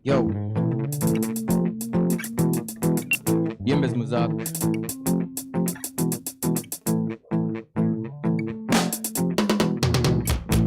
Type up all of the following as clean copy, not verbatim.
Yo. Yembes Muzak.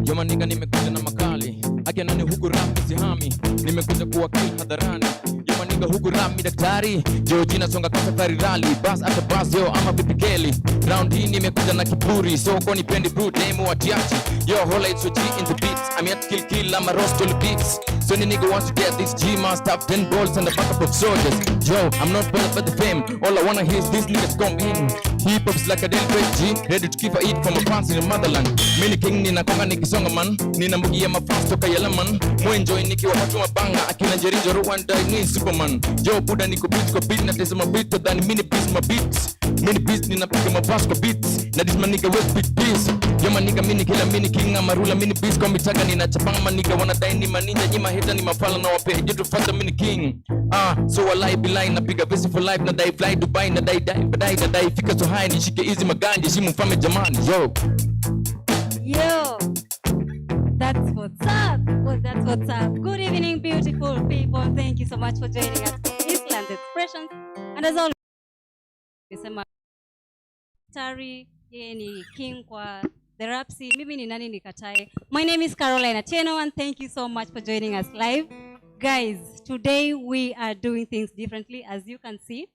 Yo maniga nimekuja na makali. Akia nani huku rap sihami. Nimekuja kuwakili hadharani. Yo maniga huku rap mi daktari. Jo jina songa kwa safari rally. Bas after bus yo ama vipikeli. Round hii nimekuja na kiburi. So kwa nipendi bro demo watiachi. Yo hola it's OG in the beats. I'm here to kill I'm a roast all the beats. So any nigga wants to get this G-man, stop 10 balls and the backup of soldiers. Yo, I'm not bothered by the fame. All I wanna hear is these niggas come in. Hip-hop's like a Delphi G, ready to keep a eat from a pants in the motherland. Mini king nina konga nikisonga man. Nina mugia mafans toka yala man. Mwenjoy nikiwa watu mabanga. Akina jerijo Rwanda ni Superman. Yo, buda niko beats kwa beat. Na tesa mabito dhani mini beats mabeats. Mini beats nina pika mabas kwa beats. Na this maniga west beat beats. Yo maniga mini killer mini king. Amarula mini beats kwa mitaga nina chapanga maniga. Wanadai ni maninja nyima heta ni mafala na wape jitu fata mini king. So I lie be lie na piga vesi for life. Na die fly Dubai na die badai na die fika so high. Nishike easy maganja shimu mfame jamani. Yo, that's what's up. Well, that's what's up. Good evening, beautiful people. Thank you so much for joining us for Eastland Expressions. And as always, nisema Tari yeye ni king kwa the rapsi. Mimi ni nani nikatae. My name is Caroline Atieno and thank you so much for joining us live. Guys, today we are doing things differently. As you can see,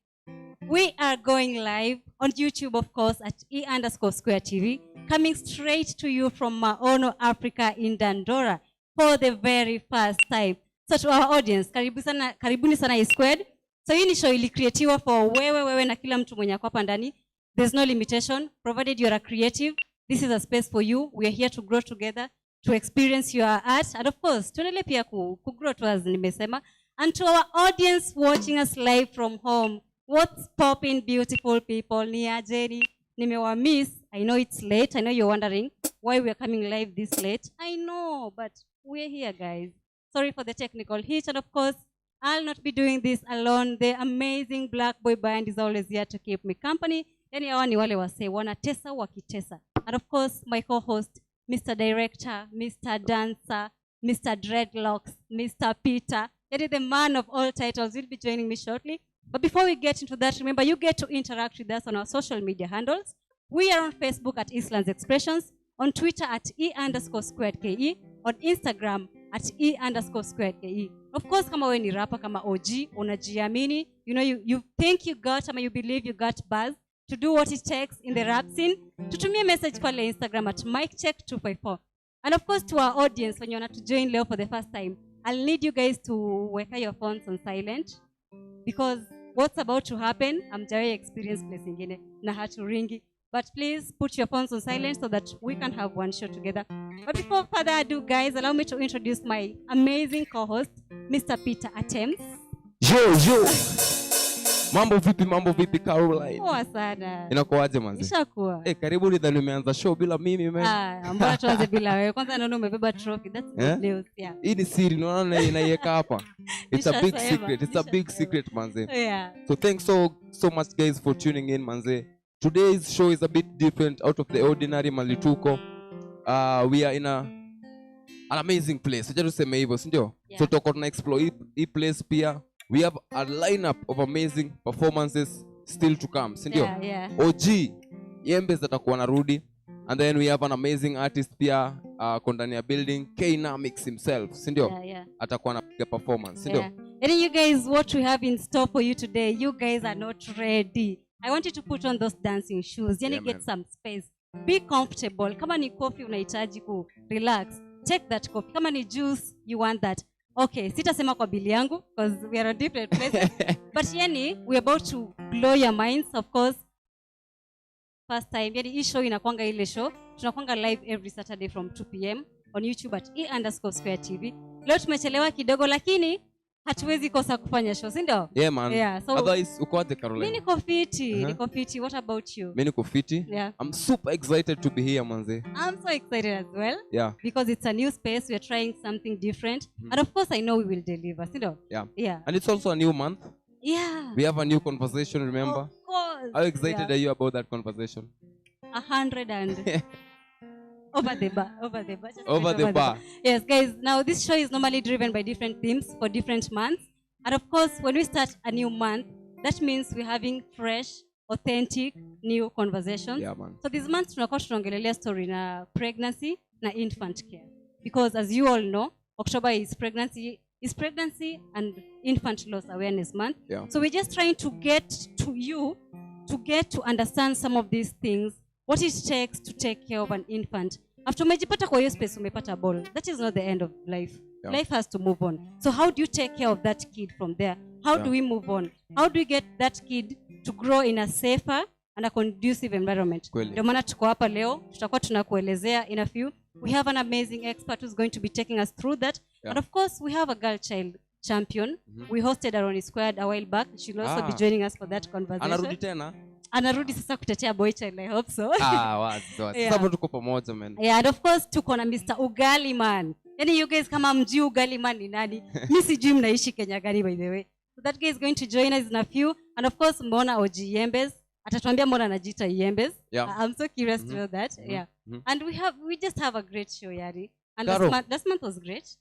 we are going live on YouTube, of course, at E_Square TV, coming straight to you from Maono, Africa in Dandora for the very first time. So to our audience, karibuni sana E_Squared. So hii ni show ilicreatiwa for wewe na kila mtu mwenye kwa ndani. There's no limitation, provided you are creative. This is a space for you. We are here to grow together, to experience your art, and of course, tuendelee pia grow to as nimesema. And to our audience watching us live from home, what's popping, beautiful people? Ni ajeri, nimewa miss. I know it's late. I know you're wondering why we are coming live this late. I know, but we're here, guys. Sorry for the technical hitch, and of course, I'll not be doing this alone. The amazing Black Boy Band is always here to keep me company. Yani hawa ni wale wase wanatesa wakitesa. And of course, my co-host, Mr. Director, Mr. Dancer, Mr. Dreadlocks, Mr. Peter. That is the man of all titles. Will be joining me shortly. But before we get into that, remember, you get to interact with us on our social media handles. We are on Facebook at Eastlands Expressions, on Twitter at E_squared_KE, on Instagram at E_squared_KE. Of course, kama we ni rapper, kama OG, unajiamini, you know, you think you got, you believe you got buzz to do what it takes in the rap scene, tutumie message pale Instagram at MikeCheck254. And of course, to our audience, when you want to join Leo for the first time, I'll need you guys to weka your phones on silent, because what's about to happen, I'm very experienced place ingine na hatu ringi. But please put your phones on silent so that we can have one show together. But before further ado, guys, allow me to introduce my amazing co-host, Mr. Peter Attempts. Yo. Mambo vipi Caroline? Poa sana. Inakuaje manzi? Ishakuwa. Karibu ni dhani umeanza show bila mimi man. Mbona tuanze bila wewe? Kwanza naona umebeba trophy. That's good news. Yeah. Hii ni siri, unaona inaiweka hapa. It's a big secret. It's a big secret manzi. Yeah. So thanks so much guys for tuning in manzi. Today's show is a bit different, out of the ordinary malituko. We are in an amazing place. Acha tuseme hivyo, si ndio? So tutakuwa tuna explore hii place pia. We have a lineup of amazing performances still to come, si ndio? Yeah. OG Yembes atakuwa narudi, and then we have an amazing artist pia kondani ya building, KNAMICS himself, si ndio? Yeah. Atakuwa anapiga performance, si ndio? And you guys, what we have in store for you today, you guys are not ready. I want you to put on those dancing shoes. Yani get some space. Be comfortable. Kama ni coffee unahitaji ku relax, take that coffee. Kama ni juice, you want that. Okay, sitasema kwa bili yangu because we are on different places. But yani, we're about to blow your minds, of course. First time, yani hii show inakuanga ile show. Tunakuanga live every Saturday from 2 p.m. on YouTube at E_Square TV. Leo tumechelewa kidogo lakini hatuwezi kosa kufanya show, si ndio? Yeah man. Yeah, so otherwise uko aje Caroline? Mimi niko fiti. What about you? Mimi niko fiti. Yeah. I'm super excited to be here manze. I'm so excited as well. Yeah. Because it's a new space, we are trying something different. And of course I know we will deliver, si ndio? Yeah. And it's also a new month. Yeah. We have a new conversation, remember? Of course. How excited are you about that conversation? 100 and Over the bar. Over the bar. Just Over wait the bar. Yes, guys. Now, this show is normally driven by different themes for different months. And of course, when we start a new month, that means we're having fresh, authentic, new conversations. Yeah, man. So this month, tunakuwa tunaongelelea story na pregnancy na infant care. Because as you all know, October is pregnancy and infant loss awareness month. Yeah. So we're just trying to get to understand some of these things, what it takes to take care of an infant. After umejipata kwa hiyo space umepata ball, that is not the end of life. Yeah. Life has to move on. So how do you take care of that kid from there? How do we move on? How do we get that kid to grow in a safer and a conducive environment? Ndio maana tuko hapa leo, tutakuwa tunakuelezea in a few. We have an amazing expert who's going to be taking us through that. Yeah. And of course, we have a girl child champion. We hosted Aroni Squared a while back. She'll also be joining us for that conversation. Anarudi tena? Anarudi sasa kutetea boy child, I hope so. Wazi. Sasa tuko pamoja, man. Yeah, and of course, tuko na Mr. Ugali Man. Yani you guys kama mji Ugali Man ni nani? Mimi sijui mnaishi Kenya gani, by the way. So that guy is going to join us in a few. And of course, mbona OG Yembes. Atatuambia mbona anajiita Yembes. Yeah. I'm so curious to know that. Yeah. And we just have a great show, Yari. And last month was great.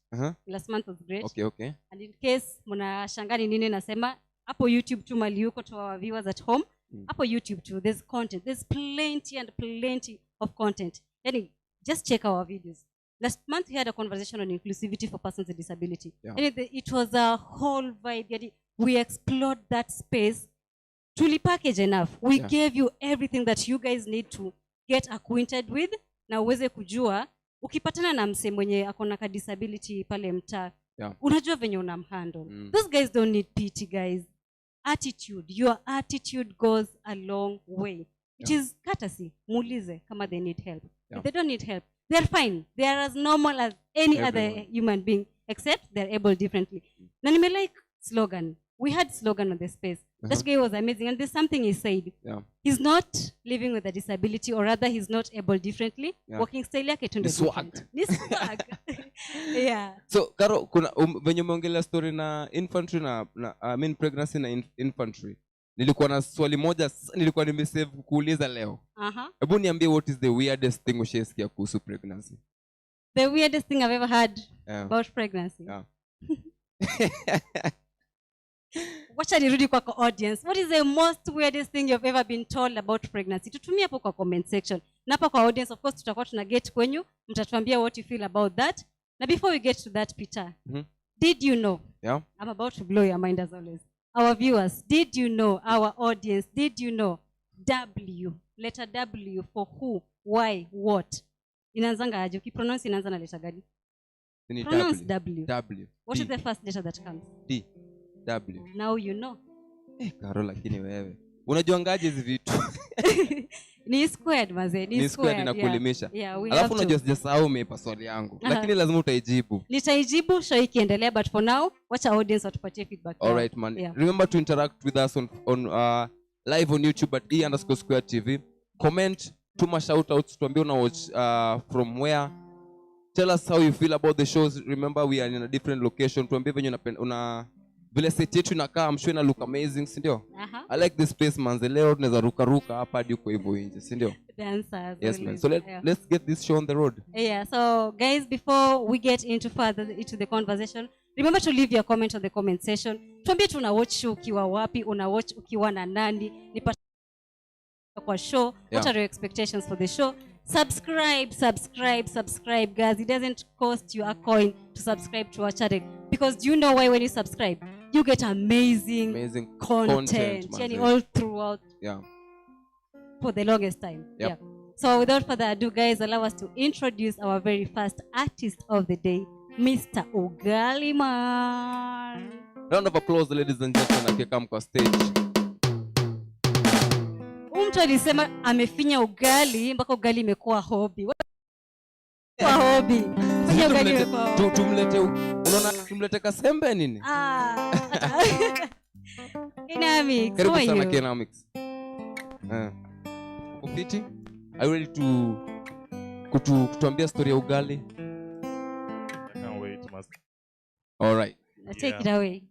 Last month was great. Okay. And in case mnashangani nini nasema, hapo YouTube tu mali yuko to our viewers at home. Hapo YouTube too, there's content. There's plenty and plenty of content. Yani, just check our videos. Last month we had a conversation on inclusivity for persons with disability. Yeah. And it was a whole vibe. Yani, we explored that space. Truly package enough. We gave you everything that you guys need to get acquainted with. Na uweze kujua, ukipatana na mse mwenye akona ka disability pale mtaa, unajua venye unamhandle. Those guys don't need pity, guys. Attitude. Your attitude goes a long way. It is courtesy. Muulize kama they need help. If they don't need help, they're fine. They are as normal as any other human being, except they're able differently. Na like slogan. We had slogan on the space. That guy was amazing. And there's something he said. Yeah. He's not living with a disability, or rather he's not able differently. Walking style yake tu ndio different. Ni swag. Yeah. So, Karo, kuna venye umeongelea story na infantry na pregnancy na infantry. Nilikuwa na swali moja nilikuwa nimesave kuuliza leo. Hebu niambie, what is the weirdest thing ushasikia kuhusu pregnancy? The weirdest thing I've ever heard about pregnancy. Yeah. Wacha nirudi kwa audience. What is the most weirdest thing you've ever been told about pregnancy? Tutumie hapo kwa comment section. Na hapa kwa audience, of course, tutakuwa tuna get kwenyu. Mtatuambia what you feel about that. Now before we get to that, Peter, did you know? Yeah. I'm about to blow your mind as always. Our viewers, did you know? Our audience, did you know? W, letter W for who, why, what. Inaanzanga aje? Ukipronounce inaanza na letter gani? Pronounce W. W. What is the first letter that comes? D. W. Now you know. Karo, lakini wewe unajuangaje hizi vitu? Ni squared maze, ni squared na kuelimisha. Alafu unajua sijasahau umepa swali yangu. Lakini lazima utaijibu. Nitaijibu show ikiendelea, but for now watch our audience watupatie feedback. All right, man. Remember to interact with us on live on YouTube at E_Square TV. Comment, tuma shout outs, tuambie una watch from where. Tell us how you feel about the shows. Remember we are in a different location. Tuambie venye una vile set yetu inakaa, I'm sure ina look amazing, si ndio? I like this space, manze. Leo tunaweza ruka hapa hadi uko hivyo nje, si ndio? Dancers. Yes, man. So let's get this show on the road. Yeah, so guys, before we get into the conversation, remember to leave your comment on the comment section. Tuambie tu una watch show ukiwa wapi, una watch ukiwa na nani, nipate kwa show. What are your expectations for the show? Subscribe, guys. It doesn't cost you a coin to subscribe to our channel, because do you know why? When you subscribe, you get amazing content all throughout. Yeah. For the longest time. Yep. Yeah. So without further ado, guys, allow us to introduce our very first artist of the day, Mr. Ugali Man. Round of applause, ladies and gentlemen, akikam kwa stage. Mtu alisema amefinya ugali mpaka ugali imekuwa hobby. Kwa hobby. Finya ugali imekuwa. Tumlete, unaona tumlete kasembe nini? KNAMICS. Karibu sana KNAMICS. Ufiti? Are you ready to kutuambia story ya ugali? I can't wait, master. All right. Take it away.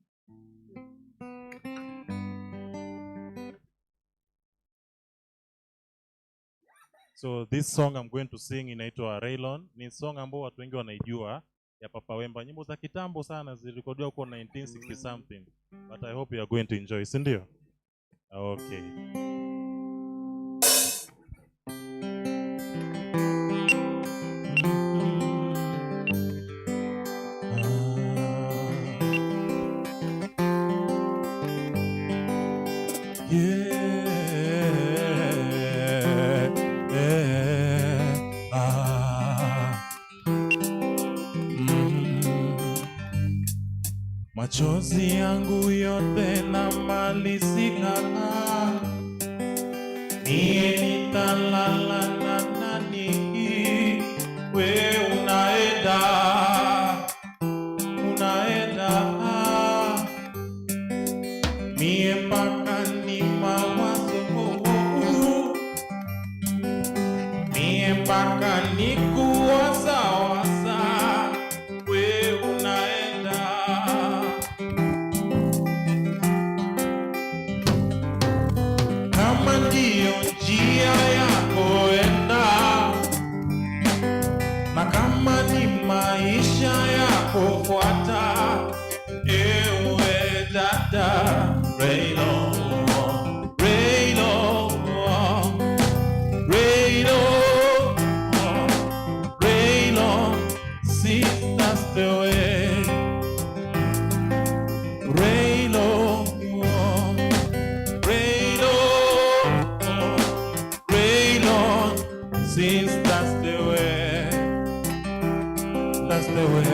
So this song I'm going to sing inaitwa Raylon. Ni song ambao watu wengi wanaijua ya Papa Wemba. Nyimbo za kitambo sana zilirekodiwa kwa 1960 something. But I hope you are going to enjoy. Si ndio? Okay. Machozi yangu yote na malizika, niye nitalala na nani? We unaenda mie mpaka ni mawazo, mie mpaka ni kuwazawaza. We unaenda kama ndiyo njia yako, enda, na kama ni maisha yako, fuata. Ewe dada, Raylon, Raylon, Raylon, Raylon, see that's the way. Raylon, Raylon, Raylon, since that's the way, that's the way.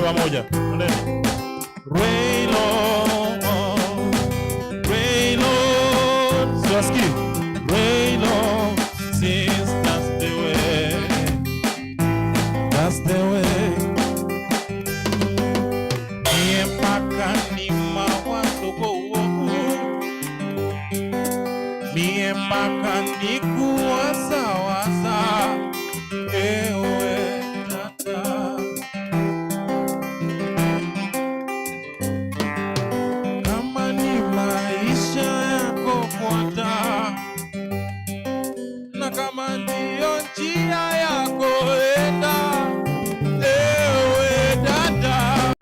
Pamoja. Raylon, Raylon, Swaski. Raylon, since that's the way, that's the way. Mie mpaka ni mawazo, mie mpaka ni kuwazawaza. Ewe dada, na kama ndiyo njia yako, enda. Ewe dada,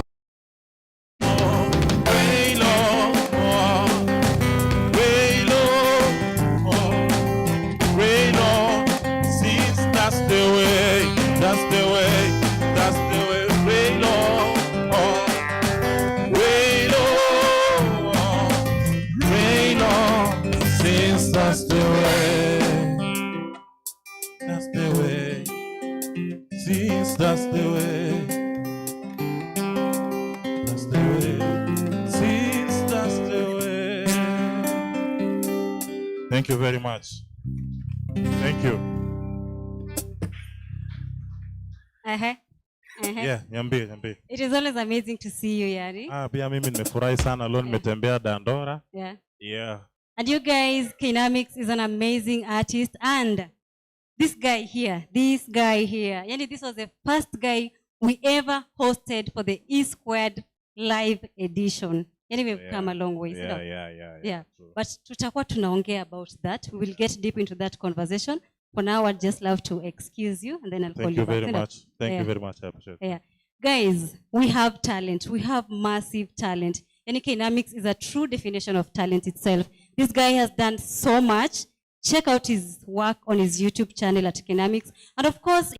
Raylon, Raylon, Raylon, since that's the way, that's the way, that's the way. Raylon, Raylon, Raylon, since that's the way, that's the way, since that's the way, that's the way, since that's the way. Thank you very much. Thank you. Yeah, niambie. It is always amazing to see you, Yari. Pia mimi nimefurahi sana leo, nimetembea Dandora. Yeah. And you guys, KNAMICS is an amazing artist, and this guy here, yani this was the first guy we ever hosted for the E Squared live edition. Yani we've come a long way. Yeah. But tutakuwa tunaongea about that. We will get deep into that conversation. For now, I'd just love to excuse you, and then I'll call you back. Thank you very much. Thank you very much. I appreciate it. Yeah. Guys, we have talent. We have massive talent. Yani KNAMICS is a true definition of talent itself. This guy has done so much. Check out his work on his YouTube channel at KNAMICS. And of course,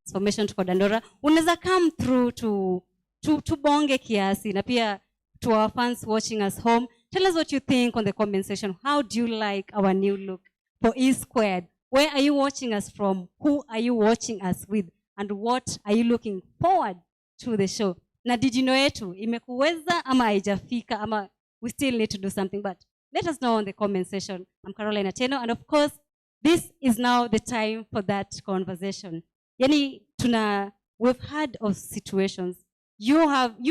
information to Dandora. Unaweza come through to bonge kiasi. Na pia to our fans watching us home, tell us what you think on the comment section. How do you like our new look for E Squared? Where are you watching us from? Who are you watching us with? and what are you looking forward to the show. Na dijino yetu imekuweza ama haijafika ama we still need to do something, but let us know on the comment section. I'm Caroline Ateno, and of course this is now the time for that conversation. Yani we've heard of situations. You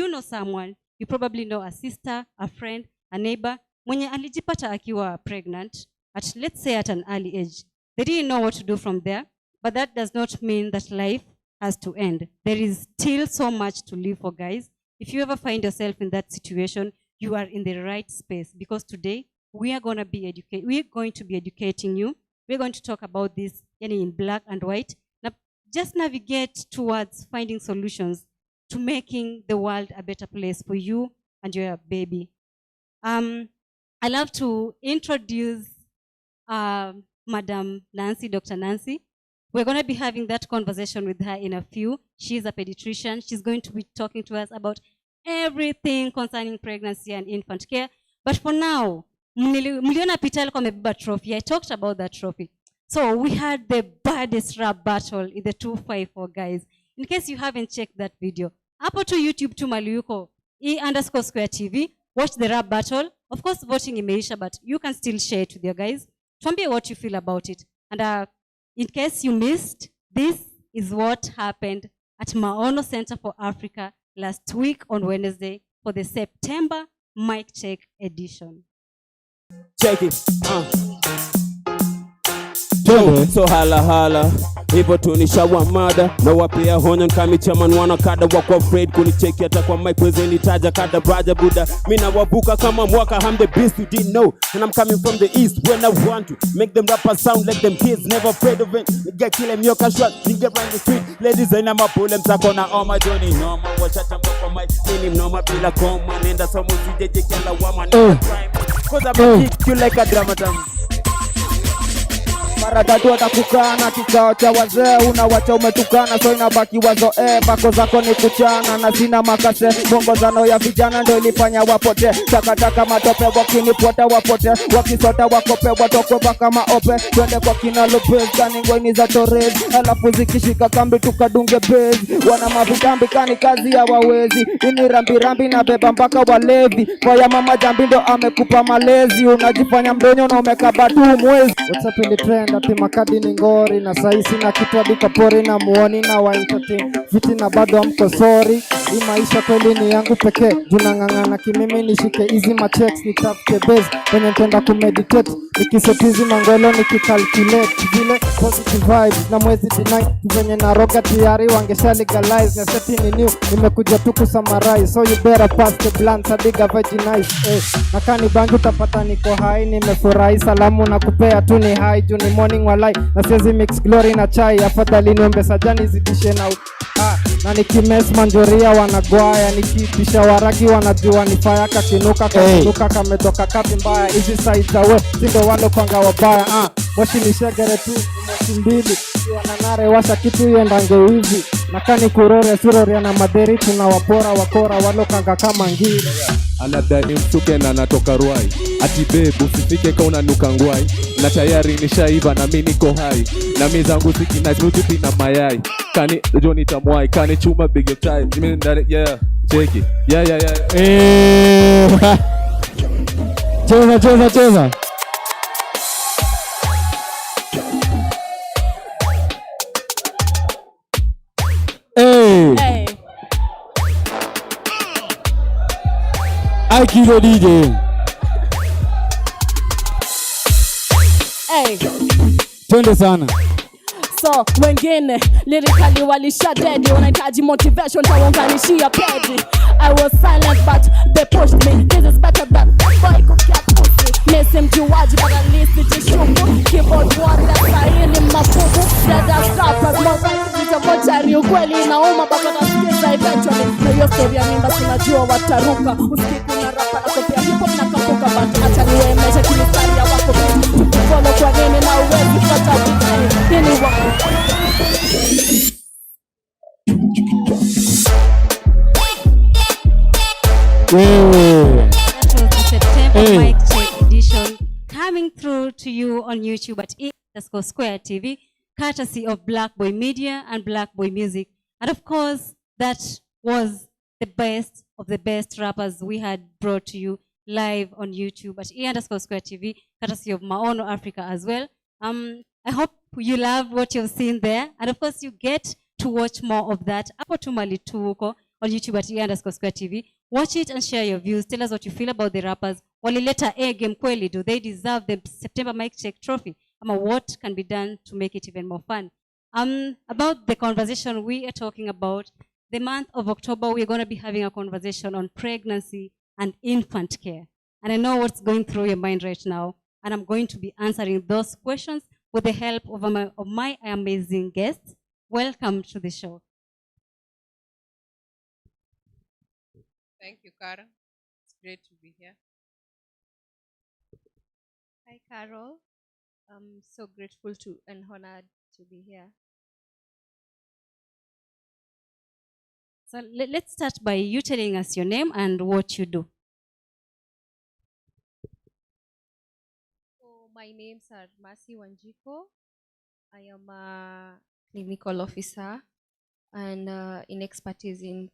know someone, you probably know a sister, a friend, a neighbor, mwenye alijipata akiwa pregnant at, let's say, at an early age. They didn't know what to do from there, but that does not mean that life has to end. There is still so much to live for, guys. If you ever find yourself in that situation, you are in the right space, because today we are going to be educating you. We're going to talk about this in black and white. Now, just navigate towards finding solutions to making the world a better place for you and your baby. I love to introduce Madam Nancy, Dr. Nancy. We're going to be having that conversation with her in a few. She's a pediatrician. She's going to be talking to us about everything concerning pregnancy and infant care. But for now, mliona Peter amebeba trophy. I talked about that trophy. So we had the baddest rap battle in the 254, guys. In case you haven't checked that video, hapo to YouTube tu maliuko _square TV. Watch the rap battle. Of course, voting imeisha, but you can still share it with your guys. Tuambie what you feel about it. And in case you missed, this is what happened at Maono Center for Africa last week on Wednesday for the September Mic Check edition. Check it. So hala hivyo tunishawa mada na wapia honyo kami chaman wana kada wako afraid kunicheki hata kwa mic weze nitaja kada braja buda mina wabuka kama mwaka I'm the beast you didn't know, and I'm coming from the east when I want to make them rappers sound like them kids never afraid of it. Nigga kill them yoka shot nigga run the street ladies and I'm a pull them tako na all my journey normal wacha chamba kwa mic nini mnoma bila koma nenda somo sijeje kila wama na crime cause I'm a kick you like a dramatam. Mara tatu watakukana kikao cha wazee unawacha umetukana so inabaki wazo bako zako ni kuchana na sina makase mwongozano ya vijana ndo ilifanya wapote takataka matope wakinipota wapote wakisota wakope watokwe baka maope twende kwa kina Lopez kani ngweni za Torres alafu zikishika kambi tukadunge bezi wana mavitambi kani kazi ya wawezi ini rambi na beba mpaka walevi kwa ya mama jambi ndo amekupa malezi unajifanya mdonyo na umekabatu mwezi. What's up in the trend? Ati makadi ni ngori na saisi na kitu adika pori na muoni na wa entertain viti na bado amko sorry. Hii maisha kweli ni yangu pekee junangangana kimimi nishike hizi machecks nitafute base kwenye ntenda kumeditate nikisetizi mangwelo nikikalculate vile positive vibes na mwezi deny venye na roga tayari wangesha legalize na seti ni new nimekuja tu kusummarize so you better pass the blunt adiga vaginize na kani bangi utapata niko high nimefurahi salamu na kupea tu ni high juni morning walai na siezi mix glory na chai afadhali niombe sajani zidishe na na nikimes manjoria wanagwaya nikipisha waragi wanajua nifayaka kinuka kakinuka kametoka kapi mbaya hizi side za we sindo walo panga wabaya moshi nishegere tu moshi mbili wananare washa kitu yendange hivi nakani kurore suroria na maderi tunawapora wakora walo kanga kama ngiri anadhani msuke na natoka ruai ati babe usifike ka unanuka ngwai na tayari nishaiva na mimi niko hai na mimi zangu zikina juti na mayai kani Johnny tamwai kani chuma big time mimi ndani yeah check it yeah cheza Hey. Aikido DJ. Hey. Twende sana. So wengine lyrically walishadedi wanahitaji motivation tawanganishia pedi. I was silent but they pushed me. This is better than that boy could get pussy. Mesi mjuwaji but at least nijishuku. Keyboard warrior sahili mafuku. Dada strappers mwazakiza mochari ukweli inauma baka nasikiza eventually. Na hiyo story ya mimba tunajua wataruka. Usiku na rapa na kopia hip hop na kapuka but acha niwemesha kimistari ya wako pedi. Tukifolo kwa nini na uwezi kata vikani. Nini wako That was the September Mic Check edition coming through to you on YouTube at _square TV. courtesy of Black Boy Media and Black Boy Music. And of course, that was the best of the best rappers we had brought to you live on YouTube at E_Square TV, courtesy of Maono Africa as well. I hope you love what you've seen there. And of course, you get to watch more of that. Hapo tu mali tu huko on YouTube at E_Square TV. Watch it and share your views. Tell us what you feel about the rappers. Walileta A game kweli. Do they deserve the September Mic Check trophy? What can be done to make it even more fun? About the conversation we are talking about, the month of October, we're going to be having a conversation on pregnancy and infant care. And I know what's going through your mind right now. And I'm going to be answering those questions with the help of my amazing guests. Welcome to the show. Thank you, Kara. It's great to be here. Hi, Carol. I'm so grateful to and honored to be here. So let's start by you telling us your name and what you do. So my names are Mercy Wanjiko. I am a clinical officer and in expertise in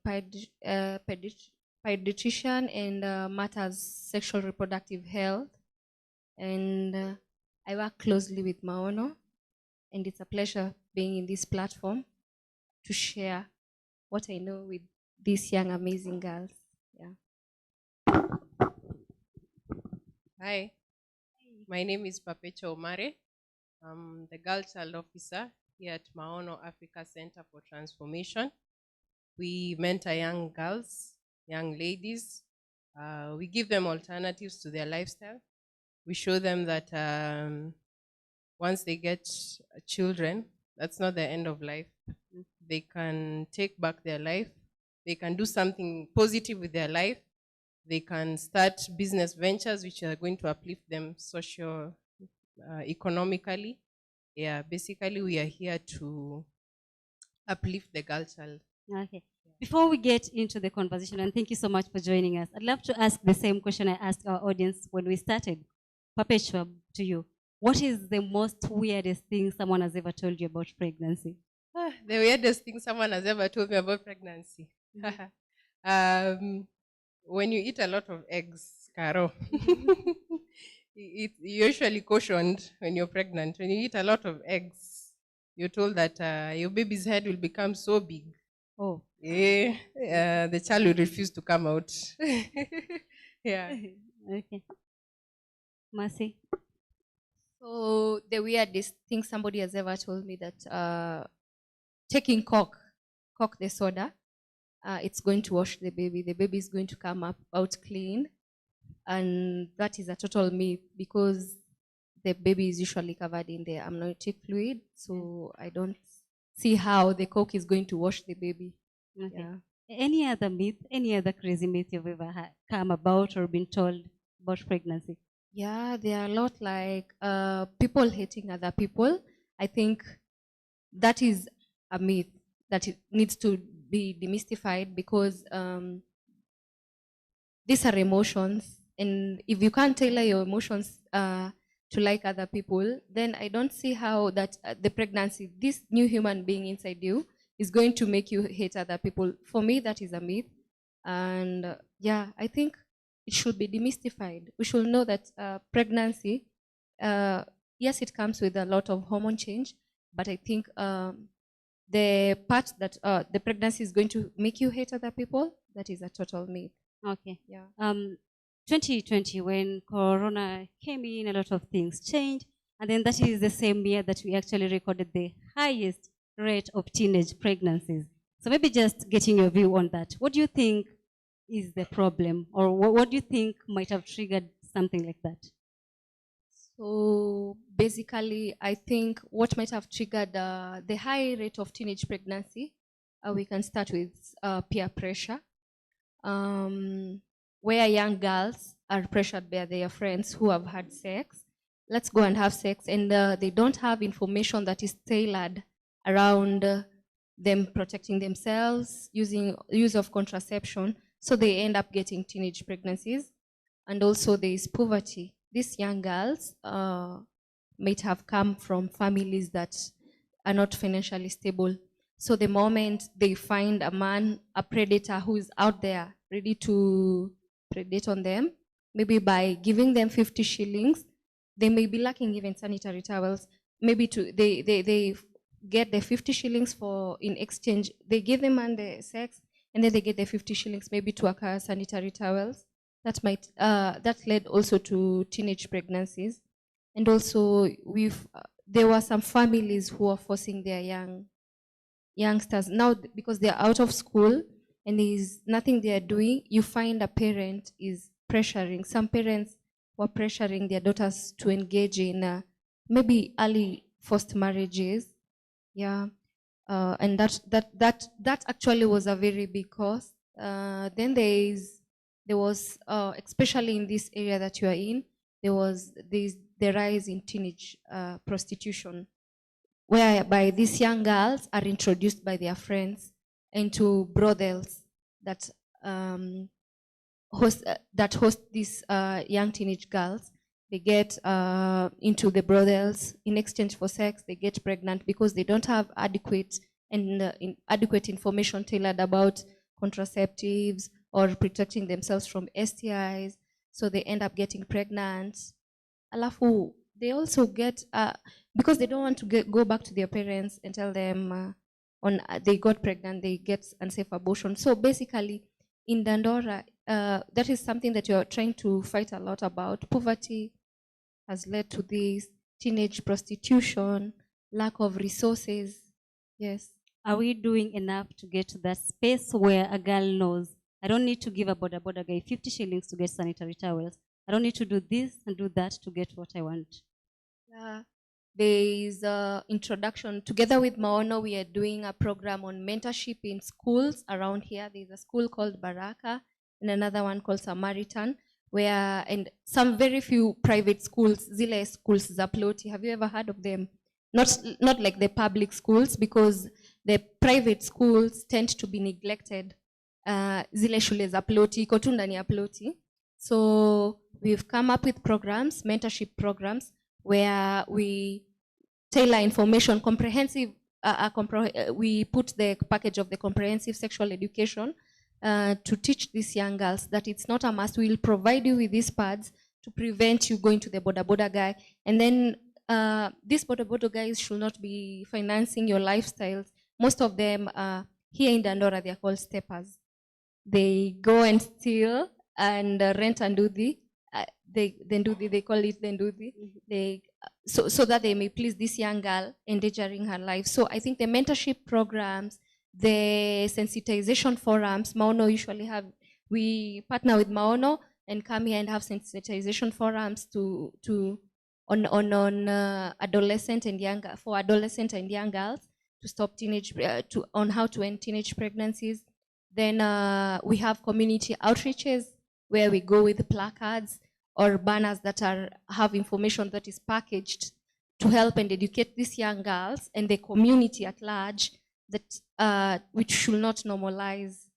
pediatrician and matters sexual reproductive health. And I work closely with Maono, and it's a pleasure being in this platform to share what I know with these young, amazing girls. Yeah. Hi, my name is Papacho. I'm the Girl Child Officer here at Maono Africa Center for Transformation. We mentor young girls, young ladies. We give them alternatives to their lifestyle. We show them that once they get children, that's not the end of life. They can take back their life. They can do something positive with their life. They can start business ventures which are going to uplift them economically. Yeah, basically we are here to uplift the girl child. Okay. Before we get into the conversation, and thank you so much for joining us, I'd love to ask the same question I asked our audience when we started. Papacho, to you. What is the most weirdest thing someone has ever told you about pregnancy? The weirdest thing someone has ever told me about pregnancy. When you eat a lot of eggs, Caro, you're usually cautioned when you're pregnant. When you eat a lot of eggs, you're told that your baby's head will become so big. Oh. Yeah, the child will refuse to come out. Yeah. Okay. Mercy? So the weirdest thing somebody has ever told me that taking cock the soda, it's going to wash the baby. The baby is going to come out clean. And that is a total myth because the baby is usually covered in the amniotic fluid. So I don't see how the cock is going to wash the baby. Okay. Yeah. Any other myth, any other crazy myth you've ever come about or been told about pregnancy? Yeah, there are a lot like people hating other people. I think that is a myth that it needs to be demystified because these are emotions. And if you can't tailor your emotions to like other people, then I don't see how that the pregnancy, this new human being inside you, is going to make you hate other people. For me, that is a myth. And yeah, I think it should be demystified. We should know that pregnancy, yes, it comes with a lot of hormone change, but I think the part that the pregnancy is going to make you hate other people, that is a total myth. Okay. Yeah. 2020, when Corona came in, a lot of things changed. And then that is the same year that we actually recorded the highest rate of teenage pregnancies. So maybe just getting your view on that. What do you think is the problem? Or what do you think might have triggered something like that? So basically, I think what might have triggered the high rate of teenage pregnancy, we can start with peer pressure, where young girls are pressured by their friends who have had sex. Let's go and have sex, and they don't have information that is tailored around them protecting themselves, use of contraception, so they end up getting teenage pregnancies. And also there is poverty. These young girls might have come from families that are not financially stable. So the moment they find a man, a predator who is out there ready to predate on them, maybe by giving them 50 shillings, they may be lacking even sanitary towels. Maybe they get the 50 shillings for in exchange. They give the man the sex, and then they get the 50 shillings maybe to acquire sanitary towels. That led also to teenage pregnancies, and also there were some families who are forcing their youngsters now because they are out of school and there is nothing they are doing. You find a parent is pressuring. Some parents were pressuring their daughters to engage in maybe early forced marriages. Yeah, and that actually was a very big cause. Then there was especially in this area that you are in, there was the rise in teenage prostitution, whereby these young girls are introduced by their friends into brothels that host these young teenage girls. They get into the brothels in exchange for sex. They get pregnant because they don't have adequate information tailored about contraceptives or protecting themselves from STIs. So they end up getting pregnant. Alafu, they also get, because they don't want to go back to their parents and tell them they got pregnant, they get unsafe abortion. So basically, in Dandora, that is something that you're trying to fight a lot about. Poverty has led to this, teenage prostitution, lack of resources. Yes. Are we doing enough to get to that space where a girl knows, I don't need to give a border guy 50 shillings to get sanitary towels. I don't need to do this and do that to get what I want. Yeah. There is introduction. Together with Maono, we are doing a program on mentorship in schools around here. There's a school called Baraka and another one called Samaritan, and some very few private schools, zile schools za ploti. Have you ever heard of them? Not like the public schools, because the private schools tend to be neglected. Zile shule za ploti, iko tu ndani ya ploti. So we've come up with programs, mentorship programs, where we tailor information, comprehensive, we put the package of the comprehensive sexual education to teach these young girls that it's not a must. We'll provide you with these pads to prevent you going to the boda guy. And then these boda guys should not be financing your lifestyles. Most of them here in Dandora, they're called steppers. They go and steal and rent and do they call it denduthi. So that they may please this young girl, endangering her life. So I think the mentorship programs, the sensitization forums, Maono usually we partner with Maono and come here and have sensitization forums on adolescent and young girls to stop on how to end teenage pregnancies. Then we have community outreaches where we go with placards or banners that have information that is packaged to help and educate these young girls and the community at large that which should not normalize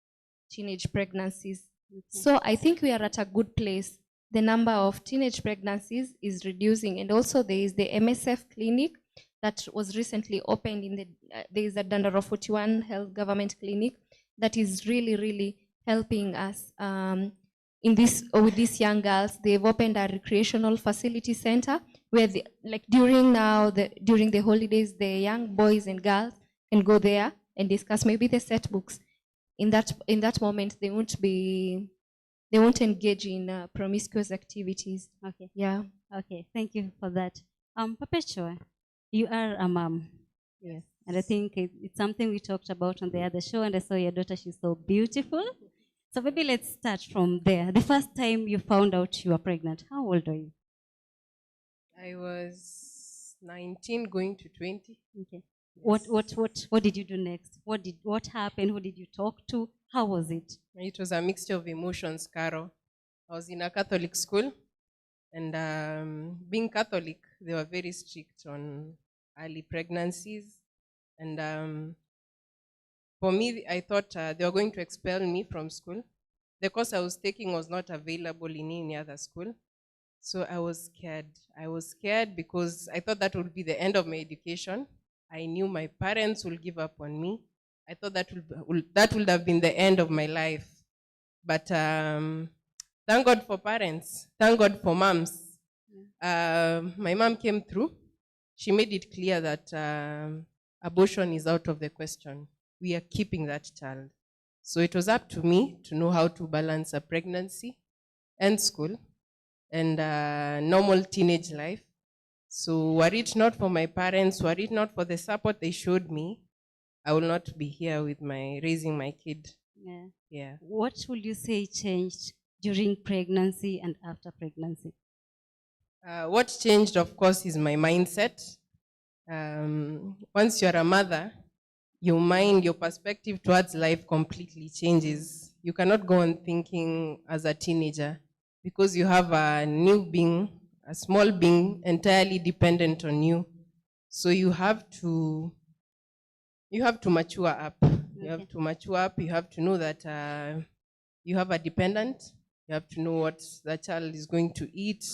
teenage pregnancies. So I think we are at a good place. The number of teenage pregnancies is reducing, and also there is the MSF clinic that was recently opened there is a Dandora 41 health government clinic that is really helping us with these young girls. They've opened a recreational facility center where during the holidays, the young boys and girls can go there and discuss maybe the set books. In that moment, they won't engage in promiscuous activities. Okay. Yeah. Okay. Thank you for that. Papacho, you are a mom. Yes. And I think it's something we talked about on the other show, and I saw your daughter, she's so beautiful. So maybe let's start from there. The first time you found out you were pregnant, how old are you? I was 19 going to 20. Okay. What did you do next? What happened? Who did you talk to? How was it? It was a mixture of emotions, Caro. I was in a Catholic school, and being Catholic, they were very strict on early pregnancies. And for me, I thought they were going to expel me from school. The course I was taking was not available in any other school. So I was scared. I was scared because I thought that would be the end of my education. I knew my parents will give up on me. I thought that would have been the end of my life. But thank God for parents. Thank God for moms. My mom came through. She made it clear that abortion is out of the question. We are keeping that child. So it was up to me to know how to balance a pregnancy and school and normal teenage life. So were it not for my parents, were it not for the support they showed me, I will not be here with raising my kid. Yeah. What would you say changed during pregnancy and after pregnancy? What changed, of course, is my mindset. Once you're a mother, your mind, your perspective towards life completely changes. You cannot go on thinking as a teenager because you have a new being, a small being entirely dependent on you. So you have to mature up. You have to mature up. You have to know that you have a dependent. You have to know what that child is going to eat,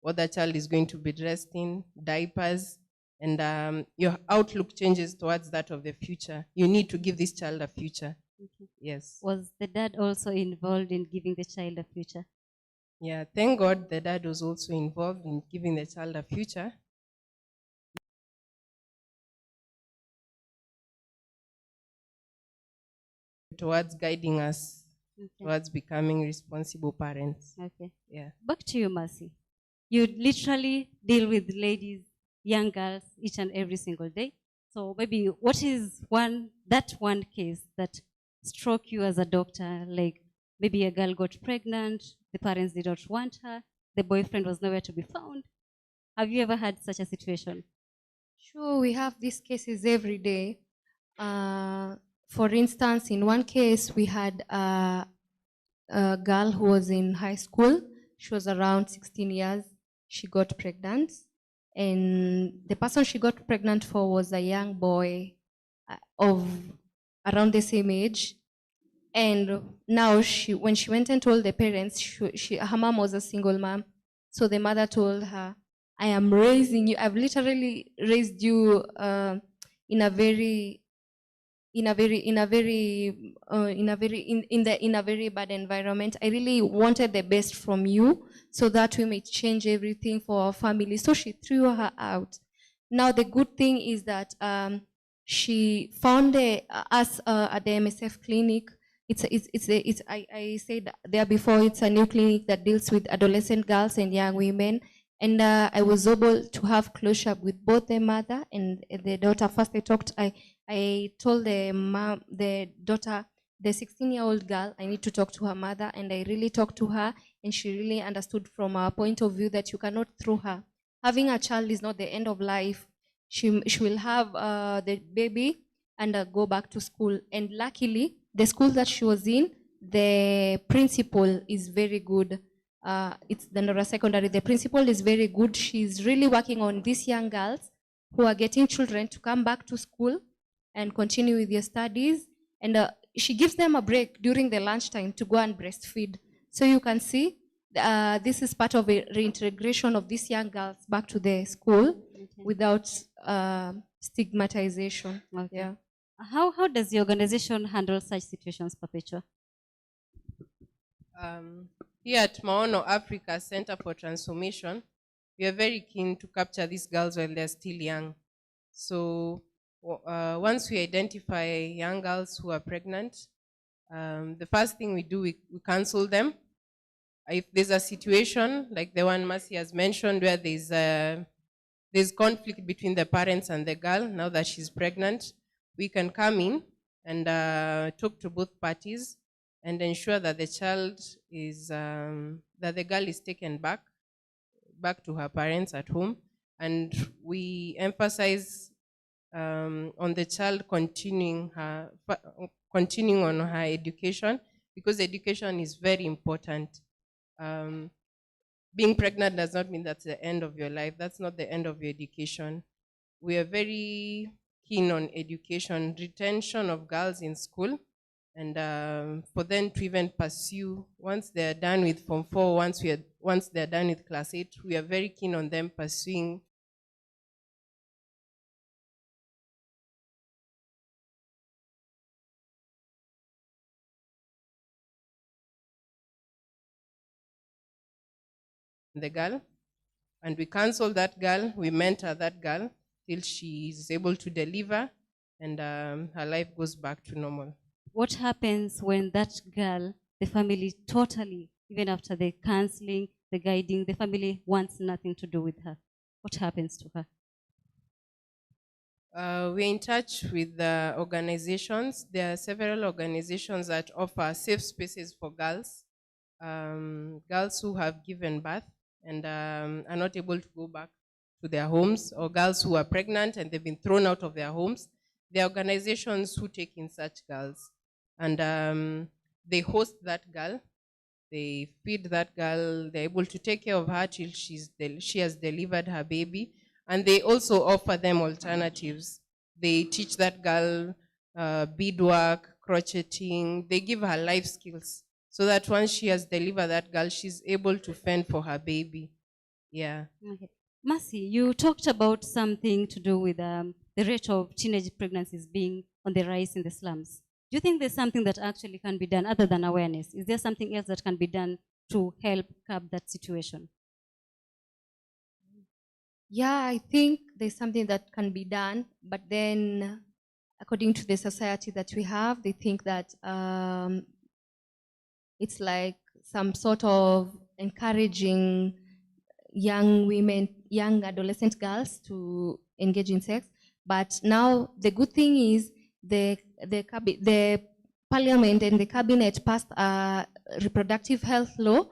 what that child is going to be dressed in, diapers, and your outlook changes towards that of the future. You need to give this child a future. Yes. Was the dad also involved in giving the child a future? Yeah, thank God the dad was also involved in giving the child a future. Towards guiding us towards becoming responsible parents. Okay. Yeah. Back to you, Mercy. You literally deal with ladies, young girls, each and every single day. So maybe what is that one case that struck you as a doctor? Like maybe a girl got pregnant, the parents did not want her, the boyfriend was nowhere to be found. Have you ever had such a situation? Sure, we have these cases every day. For instance, in one case, we had a girl who was in high school. She was around 16 years. She got pregnant. And the person she got pregnant for was a young boy of around the same age. And now, when she went and told the parents, her mom was a single mom. So the mother told her, I am raising you. I've literally raised you in a very bad environment. I really wanted the best from you so that we may change everything for our family. So she threw her out. Now the good thing is that she found us at the MSF clinic. I said there before, it's a new clinic that deals with adolescent girls and young women. And I was able to have closure with both the mother and the daughter. First I told the daughter, the 16-year-old girl, I need to talk to her mother, and I really talked to her, and she really understood from our point of view that you cannot throw her. Having a child is not the end of life. She will have the baby and go back to school. And luckily, the school that she was in, the principal is very good. It's Dandora Secondary. The principal is very good. She's really working on these young girls who are getting children to come back to school and continue with their studies. And she gives them a break during the lunchtime to go and breastfeed. So you can see this is part of a reintegration of these young girls back to the school without stigmatization. Okay. Yeah. How does the organization handle such situations, Papacho? Here at Maono Africa Center for Transformation, we are very keen to capture these girls while they're still young. So once we identify young girls who are pregnant, the first thing we do, we counsel them. If there's a situation like the one Mercy has mentioned where there's conflict between the parents and the girl now that she's pregnant, we can come in and talk to both parties and ensure that the child is, that the girl is taken back to her parents at home. And we emphasize on the child continuing on her education, because education is very important. Being pregnant does not mean that's the end of your life. That's not the end of your education. We are very keen on education, retention of girls in school, and for them to even pursue, once they're done with Form 4, once they're done with Class 8, we are very keen on them pursuing the girl. And we counsel that girl, we mentor that girl till she is able to deliver and her life goes back to normal. What happens when that girl, the family totally, even after the counseling, the guiding, the family wants nothing to do with her? What happens to her? We're in touch with the organizations. There are several organizations that offer safe spaces for girls, girls who have given birth and are not able to go back to their homes, or girls who are pregnant and they've been thrown out of their homes. There are organizations who take in such girls, and they host that girl, they feed that girl, they're able to take care of her till she has delivered her baby. And they also offer them alternatives. They teach that girl beadwork, crocheting. They give her life skills so that once she has delivered that girl, she's able to fend for her baby. Yeah. Okay. Mercy, you talked about something to do with the rate of teenage pregnancies being on the rise in the slums. Do you think there's something that actually can be done other than awareness? Is there something else that can be done to help curb that situation? Yeah, I think there's something that can be done, but then according to the society that we have, they think that it's like some sort of encouraging young women, young adolescent girls to engage in sex. But now the good thing is the parliament and the cabinet passed a reproductive health law,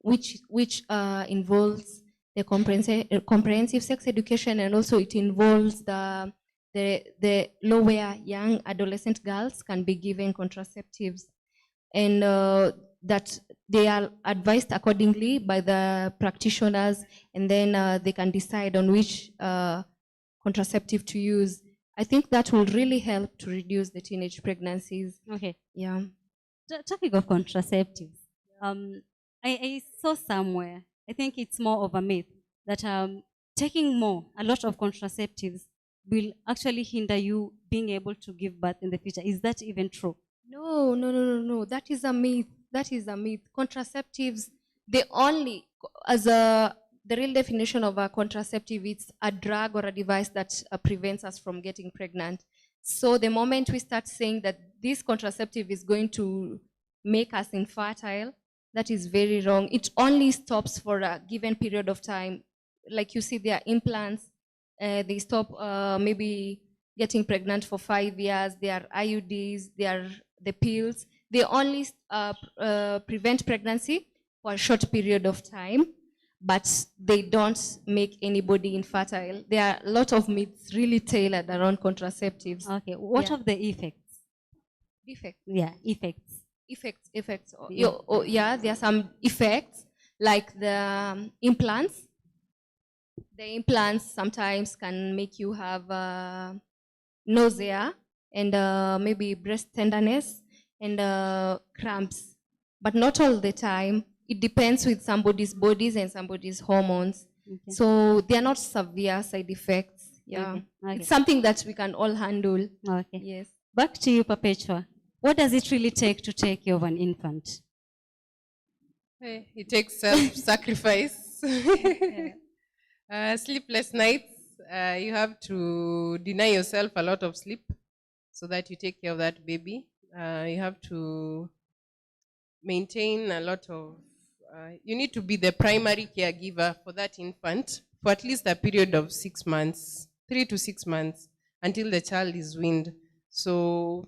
which involves the comprehensive sex education, and also it involves the law where young adolescent girls can be given contraceptives, and that they are advised accordingly by the practitioners, and then they can decide on which contraceptive to use. I think that will really help to reduce the teenage pregnancies. Okay. Yeah. Talking of contraceptives, I saw somewhere, I think it's more of a myth, that taking a lot of contraceptives will actually hinder you being able to give birth in the future. Is that even true? No. That is a myth. That is a myth. Contraceptives, the real definition of a contraceptive, it's a drug or a device that prevents us from getting pregnant. So the moment we start saying that this contraceptive is going to make us infertile, that is very wrong. It only stops for a given period of time. Like you see, there are implants. They stop maybe getting pregnant for 5 years. There are IUDs. There are the pills. They only prevent pregnancy for a short period of time, but they don't make anybody infertile. There are a lot of myths really tailored around contraceptives. Okay. What of the effects? Effects? Yeah, effects. Effects. Yeah, there are some effects like the implants. The implants sometimes can make you have nausea and maybe breast tenderness and cramps, but not all the time. It depends with somebody's bodies and somebody's hormones. Okay. So they are not severe side effects. Yeah, okay. It's something that we can all handle. Okay. Yes. Back to you, Papacho. What does it really take to take care of an infant? It takes self-sacrifice. Sleepless nights. You have to deny yourself a lot of sleep so that you take care of that baby. You have to maintain a lot of, you need to be the primary caregiver for that infant for at least a period of 6 months, 3 to 6 months, until the child is weaned. So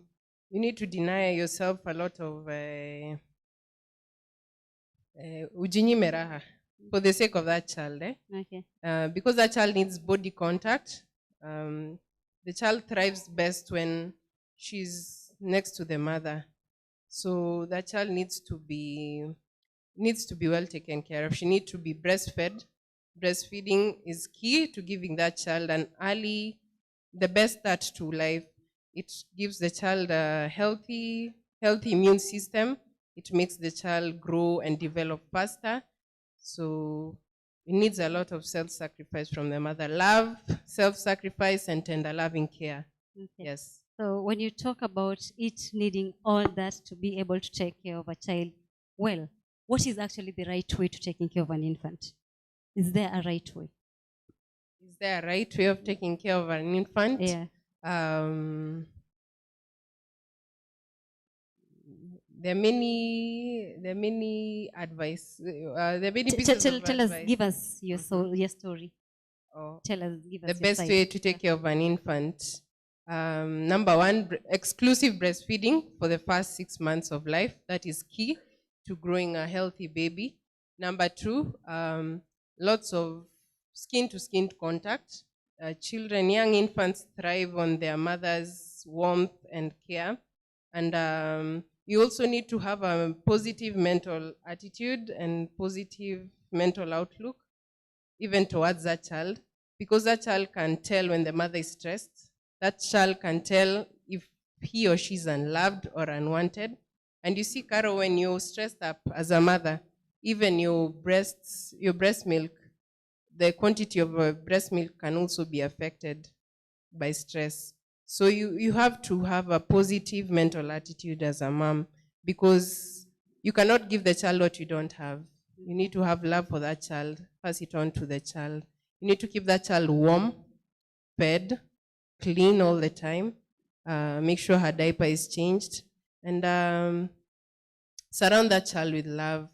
you need to deny yourself a lot of ujinyime raha for the sake of that child. Okay. Because that child needs body contact. The child thrives best when she's next to the mother. So that child needs to be well taken care of. She needs to be breastfed. Breastfeeding is key to giving that child the best start to life. It gives the child a healthy immune system. It makes the child grow and develop faster. So it needs a lot of self-sacrifice from the mother. Love, self-sacrifice, and tender loving care. Okay. Yes. So when you talk about it needing all that to be able to take care of a child, well, what is actually the right way to taking care of an infant? Is there a right way? Is there a right way of taking care of an infant? Yeah. There are many advice. There are many pieces of Tell us, advice. give us your story. Oh. Tell us, give us The your best side. way to take care of an infant. Number one, exclusive breastfeeding for the first 6 months of life. That is key to growing a healthy baby. Number two, lots of skin-to-skin contact. Children, young infants thrive on their mother's warmth and care. And you also need to have a positive mental attitude and positive mental outlook, even towards that child, because that child can tell when the mother is stressed. That child can tell if he or she is unloved or unwanted. And you see, Carol, when you're stressed up as a mother, even your breast milk, the quantity of breast milk can also be affected by stress. So you have to have a positive mental attitude as a mom, because you cannot give the child what you don't have. You need to have love for that child, pass it on to the child. You need to keep that child warm, fed, clean all the time, make sure her diaper is changed, and surround that child with love.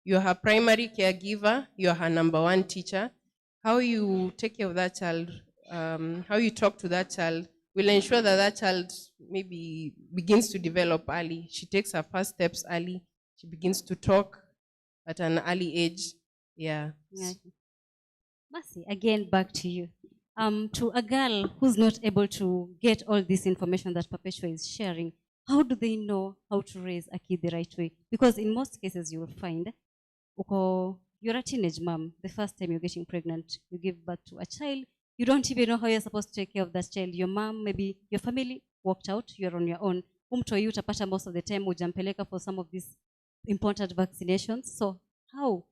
You're her primary caregiver, you're her number one teacher. How you take care of that child, how you talk to that child will ensure that that child maybe begins to develop early. She takes her first steps early. She begins to talk at an early age. Yeah. Mercy, again, back to you. To a girl who's not able to get all this information that Papacho is sharing, how do they know how to raise a kid the right way? Because in most cases you will find, you're a teenage mom, the first time you're getting pregnant, you give birth to a child, you don't even know how you're supposed to take care of that child. Your mom, maybe your family walked out, you're on your own. Umtoi utapata most of the time ujampeleka for some of these important vaccinations. So how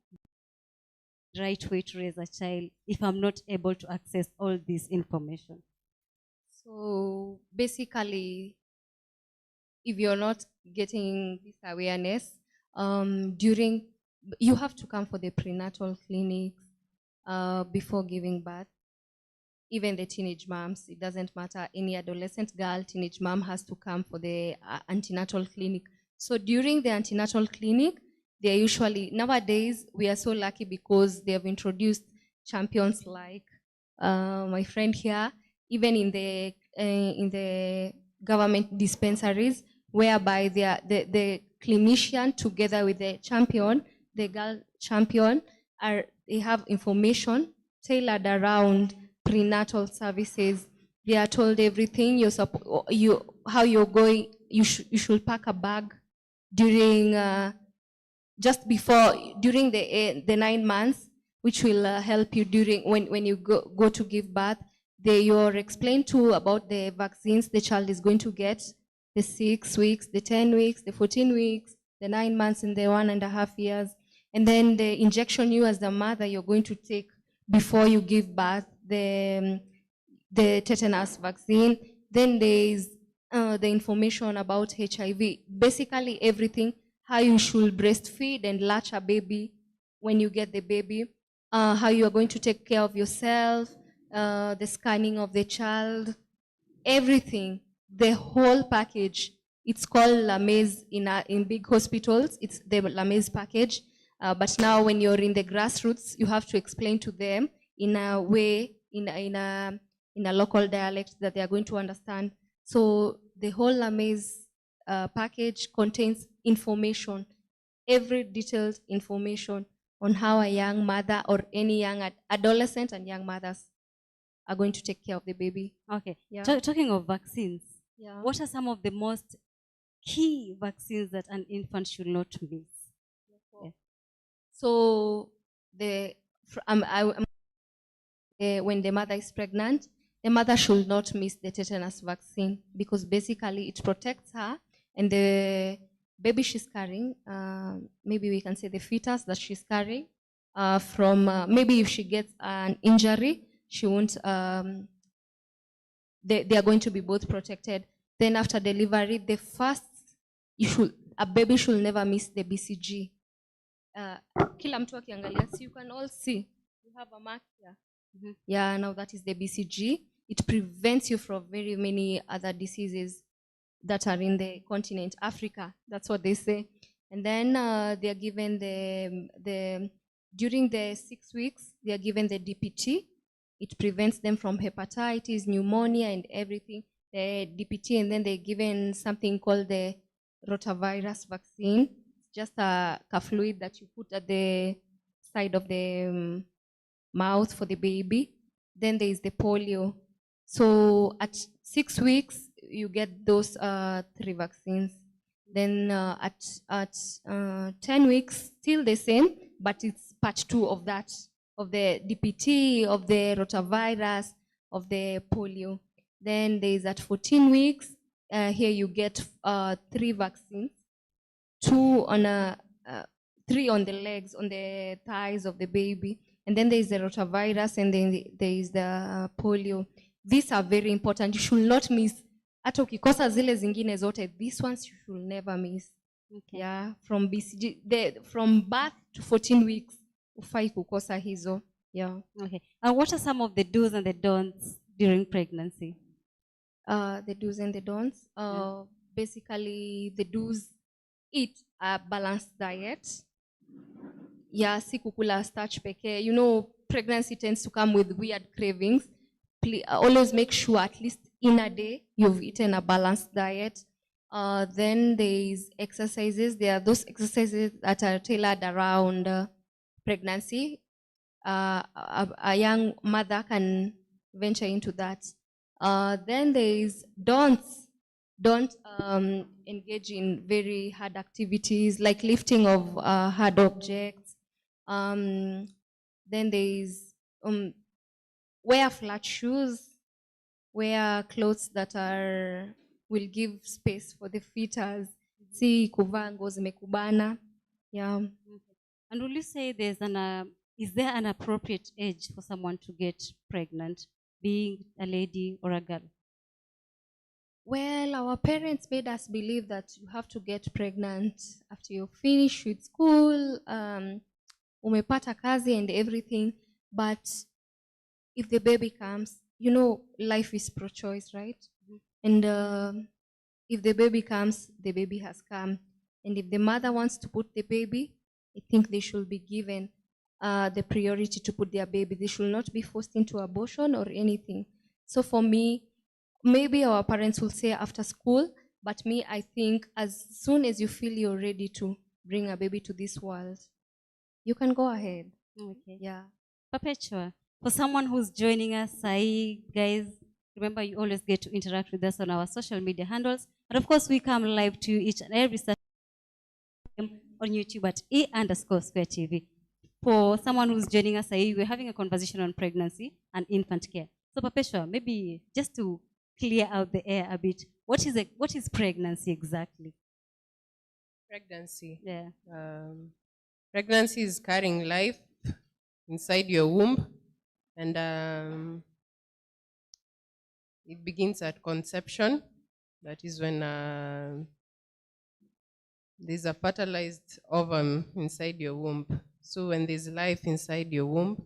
right way to raise a child if I'm not able to access all this information? So basically, if you're not getting this awareness, you have to come for the prenatal clinics before giving birth. Even the teenage moms, it doesn't matter, any adolescent girl, teenage mom has to come for the antenatal clinic. So during the antenatal clinic, they're usually, nowadays, we are so lucky because they have introduced champions like my friend here, even in the government dispensaries, whereby the clinician together with the champion, the girl champion, they have information tailored around prenatal services. They are told everything. How you're going. You should pack a bag during just before during the 9 months, which will help you during when you go to give birth. You're explained to about the vaccines the child is going to get, the 6 weeks, the 10 weeks, the 14 weeks, the 9 months, and the 1.5 years, and then the injection you as the mother you're going to take before you give birth, the tetanus vaccine. Then there is the information about HIV. Basically everything, how you should breastfeed and latch a baby when you get the baby, how you are going to take care of yourself, the scanning of the child, everything, the whole package. It's called LAMES in big hospitals. It's the LAMES package. But now when you're in the grassroots, you have to explain to them in a way, in a local dialect that they are going to understand. So the whole LAMES package contains information, every detailed information on how a young mother or any young adolescent and young mothers are going to take care of the baby. Okay. Yeah. Talking of vaccines, Yeah. what are some of the most key vaccines that an infant should not miss? Yeah. So when the mother is pregnant, the mother should not miss the tetanus vaccine, because basically it protects her and the baby she's carrying, maybe we can say the fetus that she's carrying, from maybe if she gets an injury, she won't, they are going to be both protected. Then after delivery, a baby should never miss the BCG. Kila mtu akiangalia, so you can all see you have a mark here. Mhm. Yeah, now that is the BCG. It prevents you from very many other diseases that are in the continent, Africa. That's what they say. And then they are given during the 6 weeks, they are given the DPT. It prevents them from hepatitis, pneumonia, and everything. The DPT, and then they're given something called the rotavirus vaccine. It's just a fluid that you put at the side of the mouth for the baby. Then there is the polio. So at 6 weeks, you get those 3 vaccines. Then at 10 weeks, still the same, but it's part 2 of that, of the DPT, of the rotavirus, of the polio. Then there is at 14 weeks, here you get 3 vaccines, 2 on 3 on the legs, on the thighs of the baby. And then there is the rotavirus, and then there is the polio. These are very important. You should not miss. Hata ukikosa zile zingine zote, these ones you should never miss. Okay. Yeah, from BCG, from birth to 14 weeks, ufai kukosa hizo. Yeah. Okay. And what are some of the do's and the don'ts during pregnancy? The do's and the don'ts. Basically, the do's: eat a balanced diet. Yeah, si kukula starch peke. You know, pregnancy tends to come with weird cravings. Always make sure at least in a day you've eaten a balanced diet. Then there is exercises. There are those exercises that are tailored around pregnancy. A young mother can venture into that. Then there is don'ts. Don't engage in very hard activities like lifting of hard objects. Then there is wear flat shoes, wear clothes that will give space for the fetus. Si kuvaa nguo zimekubana. Yeah. And will you say is there an appropriate age for someone to get pregnant, being a lady or a girl? Well, our parents made us believe that you have to get pregnant after you finish with school, umepata kazi and everything. But if the baby comes, you know, life is pro-choice, right? And if the baby comes, the baby has come. And if the mother wants to put the baby, I think they should be given the priority to put their baby. They should not be forced into abortion or anything. So for me, maybe our parents will say after school, but me, I think as soon as you feel you're ready to bring a baby to this world, you can go ahead. Okay. Yeah. Papacho, for someone who's joining us, guys, remember you always get to interact with us on our social media handles. And of course, we come live to each and every Saturday on YouTube at E_Square TV. For someone who's joining us, we're having a conversation on pregnancy and infant care. So Papacho, maybe just to clear out the air a bit, what is pregnancy exactly? Pregnancy. Yeah. Pregnancy is carrying life inside your womb, and it begins at conception. That is when there's a fertilized ovum inside your womb. So when there's life inside your womb,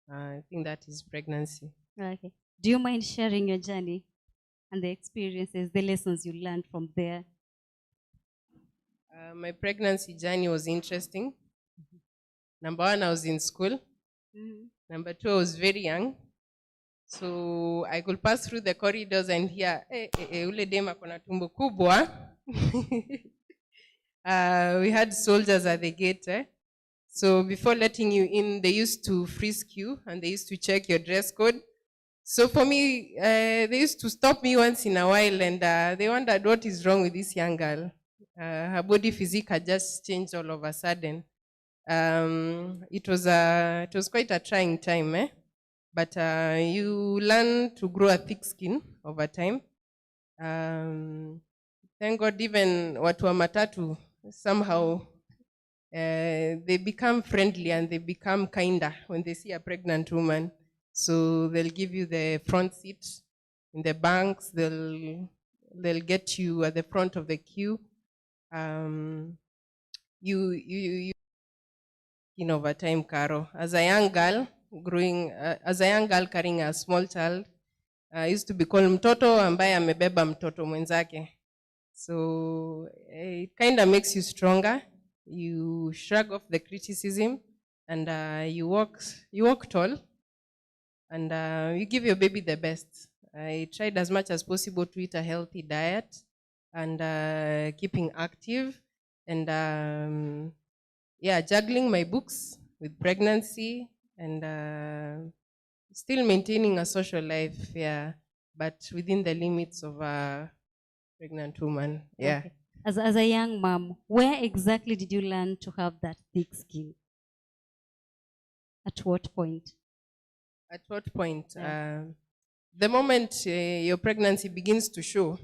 I think that is pregnancy. Okay. Do you mind sharing your journey and the experiences, the lessons you learned from there? My pregnancy journey was interesting. Number 1, I was in school. Number 2, I was very young. So I could pass through the corridors and hear, ule dem ako na tumbo kubwa. We had soldiers at the gate. So before letting you in, they used to frisk you and they used to check your dress code. So for me, they used to stop me once in a while, and they wondered what is wrong with this young girl. Her body physique had just changed all of a sudden. It was quite a trying time, but you learn to grow a thick skin over time. Thank God, even watu wa matatu, somehow they become friendly and they become kinder when they see a pregnant woman. So they'll give you the front seat in the banks. They'll get you at the front of the queue. You over time, Caro. As a young girl, growing as a young girl carrying a small child. I used to be called mtoto ambaye amebeba mtoto mwenzake. So it kind of makes you stronger. You shrug off the criticism, and you walk tall, and you give your baby the best. I tried as much as possible to eat a healthy diet and keeping active, and juggling my books with pregnancy, and still maintaining a social life, but within the limits of a pregnant woman. Okay. As a young mom, where exactly did you learn to have that thick skin? At what point? At what point? Yeah. The moment your pregnancy begins to show,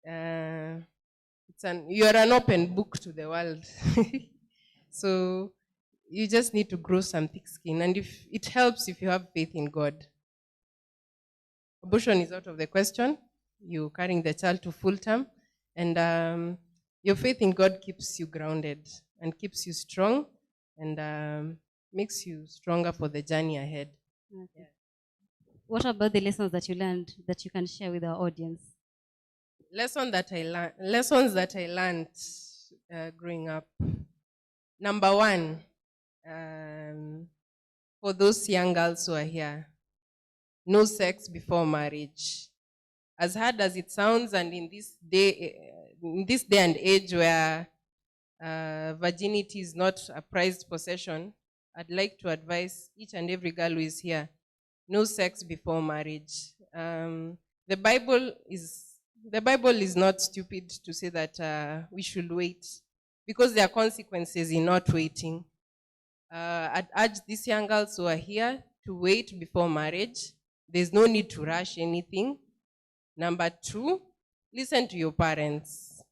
you are an open book to the world. So you just need to grow some thick skin, and if it helps if you have faith in God. Abortion is out of the question. You're carrying the child to full term, and your faith in God keeps you grounded and keeps you strong, and makes you stronger for the journey ahead. Okay. Yeah. What about the lessons that you learned that you can share with our audience? Lessons that I learned growing up. Number one, for those young girls who are here, no sex before marriage. As hard as it sounds, and in this day and age where virginity is not a prized possession, I'd like to advise each and every girl who is here, no sex before marriage. The Bible is not stupid to say that we should wait, because there are consequences in not waiting. I'd urge these young girls who are here to wait before marriage. There's no need to rush anything. Number two, listen to your parents.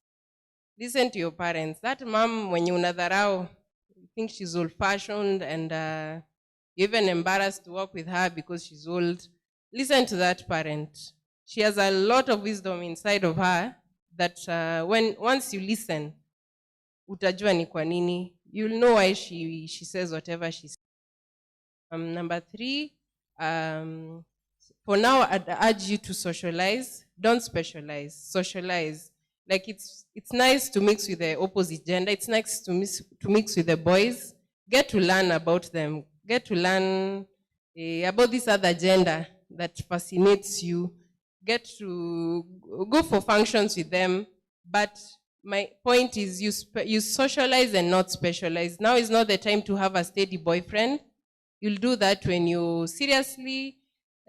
Listen to your parents. That mom, when you unadharau, you think she's old-fashioned, and you're even embarrassed to walk with her because she's old. Listen to that parent. She has a lot of wisdom inside of her that once you listen, utajua ni kwa nini. You'll know why she says whatever she says. Number three, for now, I'd urge you to socialize. Don't specialize. Socialize. Like it's nice to mix with the opposite gender. It's nice to mix with the boys. Get to learn about them. Get to learn about this other gender that fascinates you. Get to go for functions with them. But my point is you socialize and not specialize. Now is not the time to have a steady boyfriend. You'll do that when you seriously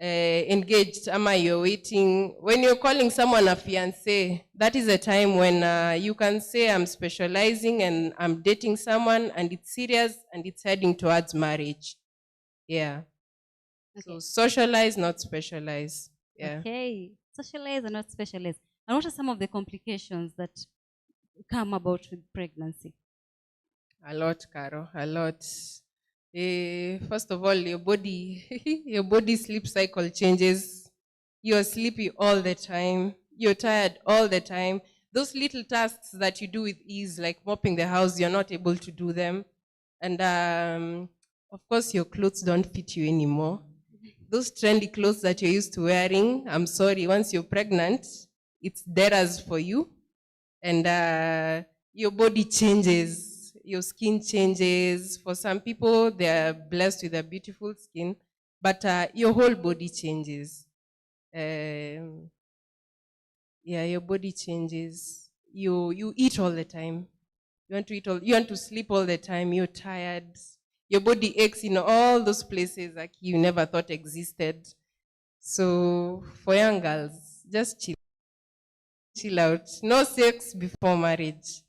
engaged, ama you're waiting. When you're calling someone a fiancé, that is a time when you can say, I'm specializing and I'm dating someone, and it's serious and it's heading towards marriage. Yeah. Okay. So socialize, not specialize. Yeah. Okay. Socialize and not specialize. And what are some of the complications that come about with pregnancy? A lot, Caro, a lot. First of all, your body sleep cycle changes. You're sleepy all the time. You're tired all the time. Those little tasks that you do with ease, like mopping the house, you're not able to do them. And of course, your clothes don't fit you anymore. Those trendy clothes that you're used to wearing, I'm sorry, once you're pregnant, it's dead for you. And your body changes. Your skin changes. For some people, they're blessed with a beautiful skin, but your whole body changes. Your body changes. You eat all the time. You want to sleep all the time. You're tired. Your body aches in all those places like you never thought existed. So for young girls, just chill out. No sex before marriage.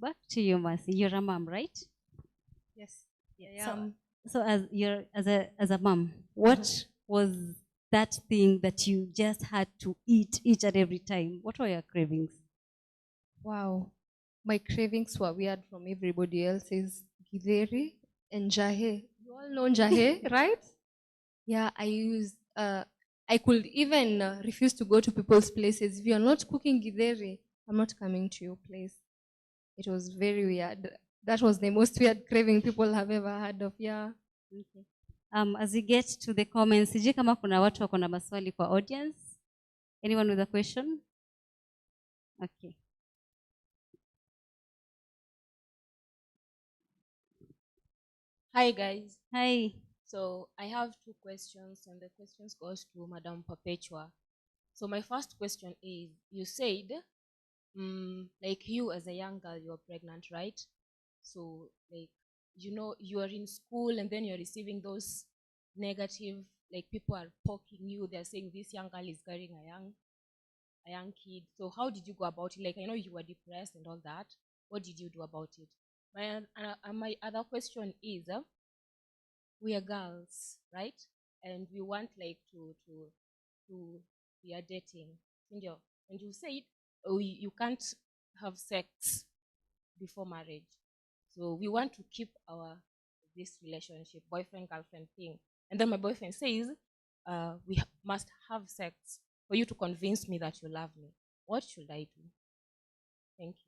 Back to you, Mercy. You're a mom, right? Yes. So as a mom, what was that thing that you just had to eat each and every time? What were your cravings? Wow. My cravings were weird from everybody else's. Githeri and jahe. You all know jahe, right? Yeah, I could even refuse to go to people's places. If you're not cooking githeri, I'm not coming to your place. It was very weird. That was the most weird craving people have ever heard of. Yeah. Okay. As we get to the comments, sijui kama kuna watu wako na maswali kwa audience. Anyone with a question? Okay. Hi guys. Hi. So I have two questions, and the questions goes to Madam Perpetua. So my first question is, you said, like you as a young girl, you're pregnant, right? So like, you know, you are in school and then you're receiving those negative, like people are poking you, they're saying this young girl is carrying a young kid. So how did you go about it? Like, I know you were depressed and all that. What did you do about it? My other question is, we are girls, right? And we want like to we are dating. And you said, oh, you can't have sex before marriage. So we want to keep this relationship, boyfriend girlfriend thing. And then my boyfriend says, we must have sex for you to convince me that you love me. What should I do? Thank you.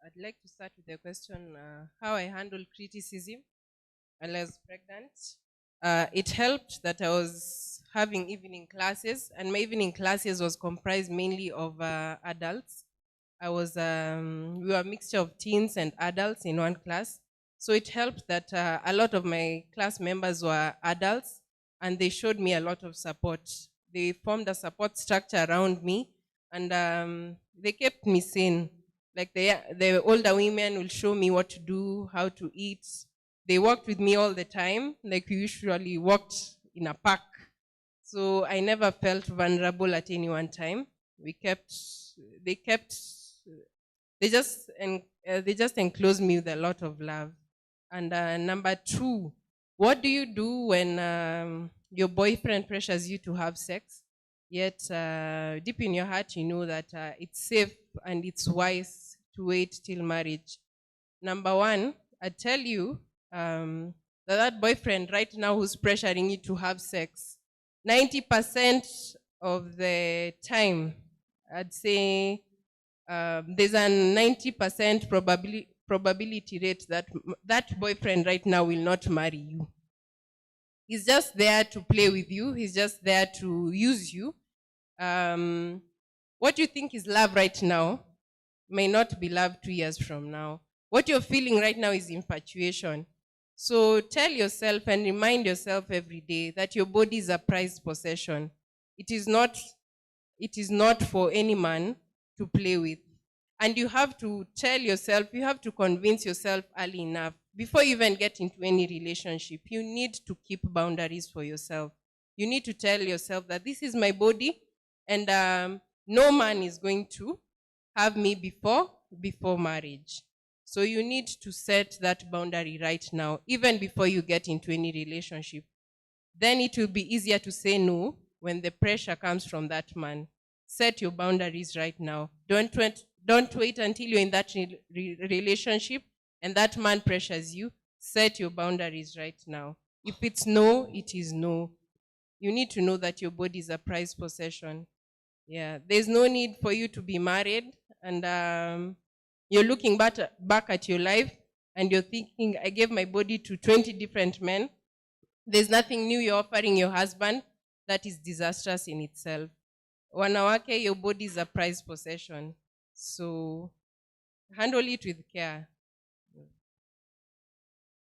I'd like to start with the question, how I handle criticism while I was pregnant. It helped that I was having evening classes, and my evening classes was comprised mainly of adults. We were a mixture of teens and adults in one class. So it helped that a lot of my class members were adults, and they showed me a lot of support. They formed a support structure around me, and they kept me sane. Like the older women will show me what to do, how to eat. They walked with me all the time, like we usually walked in a park. So I never felt vulnerable at any one time. They just enclosed me with a lot of love. And number two, what do you do when your boyfriend pressures you to have sex, yet deep in your heart you know that it's safe and it's wise to wait till marriage? Number one, I tell you that boyfriend right now who's pressuring you to have sex, 90% of the time, I'd say there's a 90% probability rate that that boyfriend right now will not marry you. He's just there to play with you. He's just there to use you. What you think is love right now may not be love 2 years from now. What you're feeling right now is infatuation. So tell yourself and remind yourself every day that your body is a prized possession. It is not for any man to play with. And you have to tell yourself, you have to convince yourself early enough. Before you even get into any relationship, you need to keep boundaries for yourself. You need to tell yourself that this is my body, and no man is going to have me before marriage. So you need to set that boundary right now, even before you get into any relationship. Then it will be easier to say no when the pressure comes from that man. Set your boundaries right now. Don't wait until you're in that relationship and that man pressures you. Set your boundaries right now. If it's no, it is no. You need to know that your body is a prized possession. Yeah, there's no need for you to be married, and you're looking back at your life and you're thinking, I gave my body to 20 different men. There's nothing new you're offering your husband. That is disastrous in itself. Wanawake, your body is a prized possession. So handle it with care.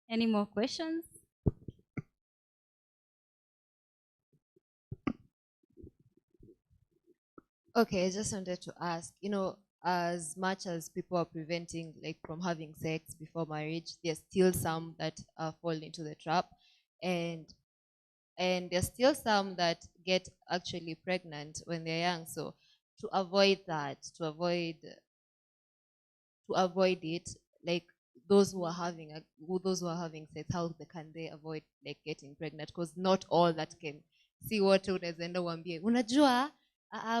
Any more questions? Okay, I just wanted to ask, as much as people are preventing like from having sex before marriage, there's still some that fall into the trap, and there's still some that get actually pregnant when they're young. So to avoid that, to avoid it, like those who are having sex, how can they avoid like getting pregnant? Because not all that can see what unaenda uambie unajua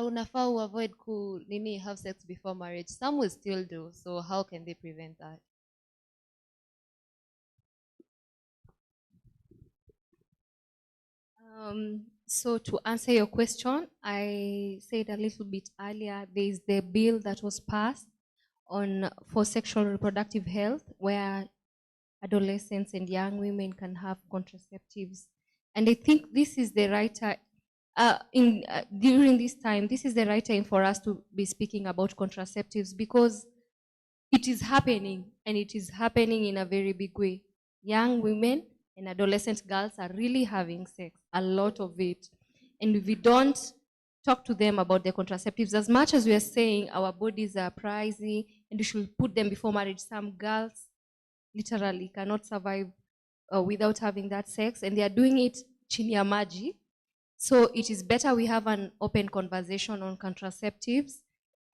unafaa avoid have sex before marriage. Some will still do. So how can they prevent that? So to answer your question, I said a little bit earlier, there is the bill that was passed on for sexual reproductive health, where adolescents and young women can have contraceptives. And I think this is the right time, during this time, this is the right time for us to be speaking about contraceptives, because it is happening, and it is happening in a very big way. Young women and adolescent girls are really having sex, a lot of it. And if we don't talk to them about the contraceptives, as much as we are saying our bodies are pricey and we should put them before marriage, some girls literally cannot survive without having that sex, and they are doing it chini ya maji. So it is better we have an open conversation on contraceptives,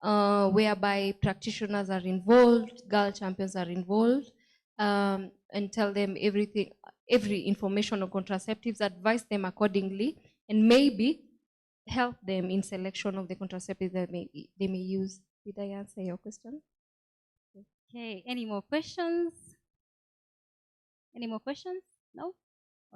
whereby practitioners are involved, girl champions are involved, and tell them every information on contraceptives, advise them accordingly, and maybe help them in selection of the contraceptives that they may use. Did I answer your question? Okay, any more questions? Any more questions? No?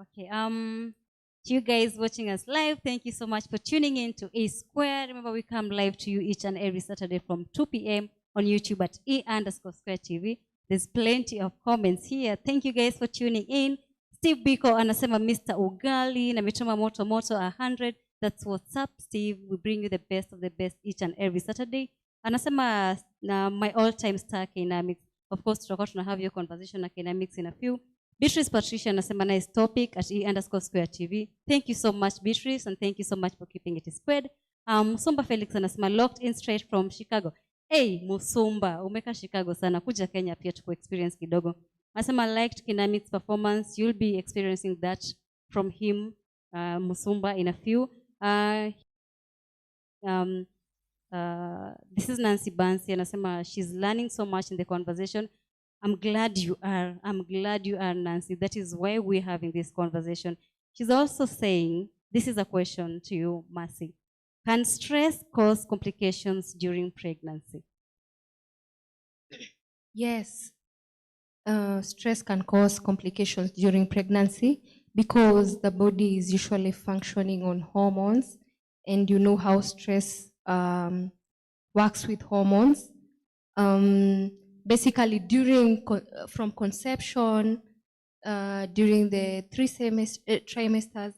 Okay, to you guys watching us live, thank you so much for tuning in to A Square. Remember, we come live to you each and every Saturday from 2 p.m. on YouTube at E_Square TV. There's plenty of comments here. Thank you guys for tuning in. Steve Biko anasema Mr. Ugali na mitoma moto moto 100. That's what's up, Steve. We bring you the best of the best each and every Saturday. Anasema na my all-time star KNAMICS. Of course, tutakuwa tuna have your conversation na KNAMICS in a few. Beatrice Patricia anasema nice topic at E_Square TV. Thank you so much, Beatrice, and thank you so much for keeping it squared. Musumba Felix anasema locked in straight from Chicago. Hey, Musumba, umeka Chicago sana. Kuja Kenya pia tuko experience kidogo. Anasema liked KNAMICS performance. You'll be experiencing that from him, Musumba, in a few. This is Nancy Bansi anasema she's learning so much in the conversation. I'm glad you are. I'm glad you are, Nancy. That is why we're having this conversation. She's also saying, this is a question to you, Mercy. Can stress cause complications during pregnancy? Yes. Stress can cause complications during pregnancy because the body is usually functioning on hormones, and you know how stress works with hormones. Basically, from conception, during the 3 trimesters,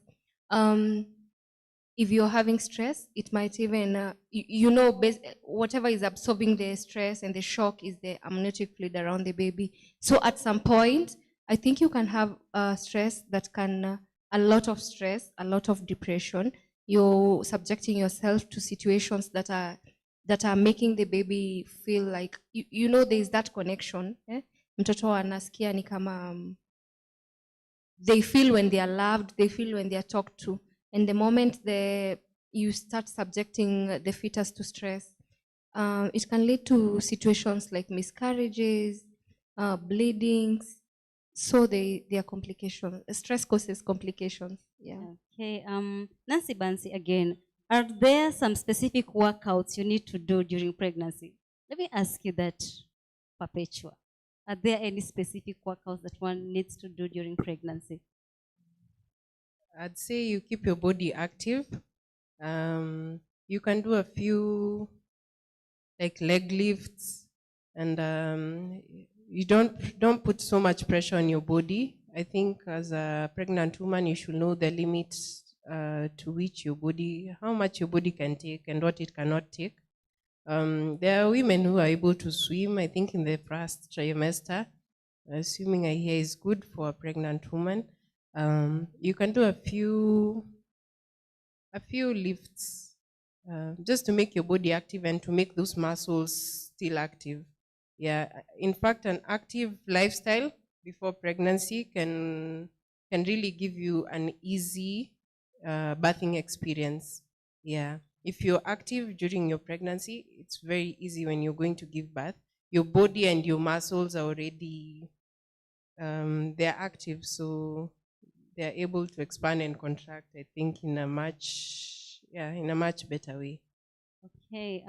if you're having stress, it might even, whatever is absorbing the stress and the shock is the amniotic fluid around the baby. So at some point, I think you can have stress that can, a lot of stress, a lot of depression. You're subjecting yourself to situations that are making the baby feel like, there's that connection. Mtoto anasikia ni kama, they feel when they are loved, they feel when they are talked to. And the moment you start subjecting the fetus to stress, it can lead to situations like miscarriages, bleedings. So they are complications. Stress causes complications. Yeah. Okay. Nancy Bansi again. Are there some specific workouts you need to do during pregnancy? Let me ask you that, Papacho. Are there any specific workouts that one needs to do during pregnancy? I'd say you keep your body active. You can do a few like leg lifts, and you don't put so much pressure on your body. I think as a pregnant woman, you should know the limits to which how much your body can take and what it cannot take. There are women who are able to swim, I think in the first trimester. Swimming, I hear, is good for a pregnant woman. You can do a few lifts just to make your body active and to make those muscles still active. Yeah, in fact, an active lifestyle before pregnancy can really give you an easy birthing experience. Yeah, if you're active during your pregnancy, it's very easy when you're going to give birth. Your body and your muscles are already they're active, so they're able to expand and contract, I think, in a much better way. Okay.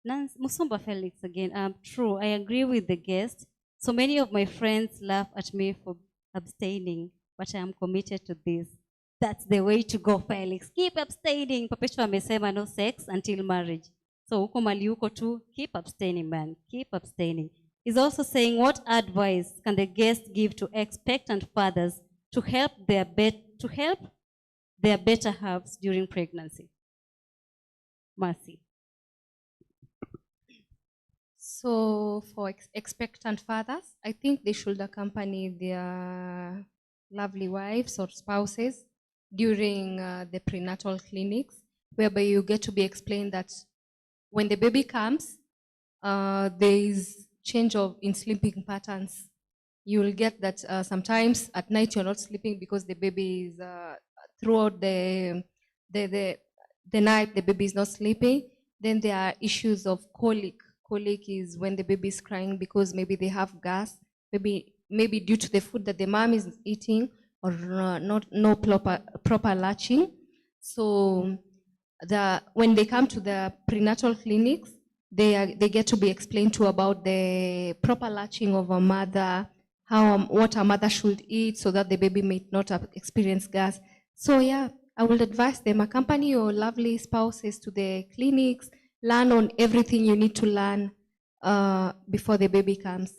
Musumba Felix again. True, I agree with the guest. So many of my friends laugh at me for abstaining, but I am committed to this. That's the way to go, Felix. Keep abstaining. Papacho amesema no sex until marriage. So uko mali uko tu, keep abstaining, man. Keep abstaining. He's also saying, what advice can the guest give to expectant fathers to help their better halves during pregnancy? Mercy. So for expectant fathers, I think they should accompany their lovely wives or spouses during the prenatal clinics, whereby you get to be explained that when the baby comes, there is change in sleeping patterns. You will get that sometimes at night you're not sleeping because the baby is throughout the night the baby is not sleeping. Then there are issues of colic. Colic is when the baby is crying because maybe they have gas, maybe due to the food that the mom is eating or no proper latching. So when they come to the prenatal clinics, they get to be explained to about the proper latching of a mother, what a mother should eat so that the baby may not experience gas. So yeah, I would advise them, accompany your lovely spouses to the clinics, learn on everything you need to learn before the baby comes.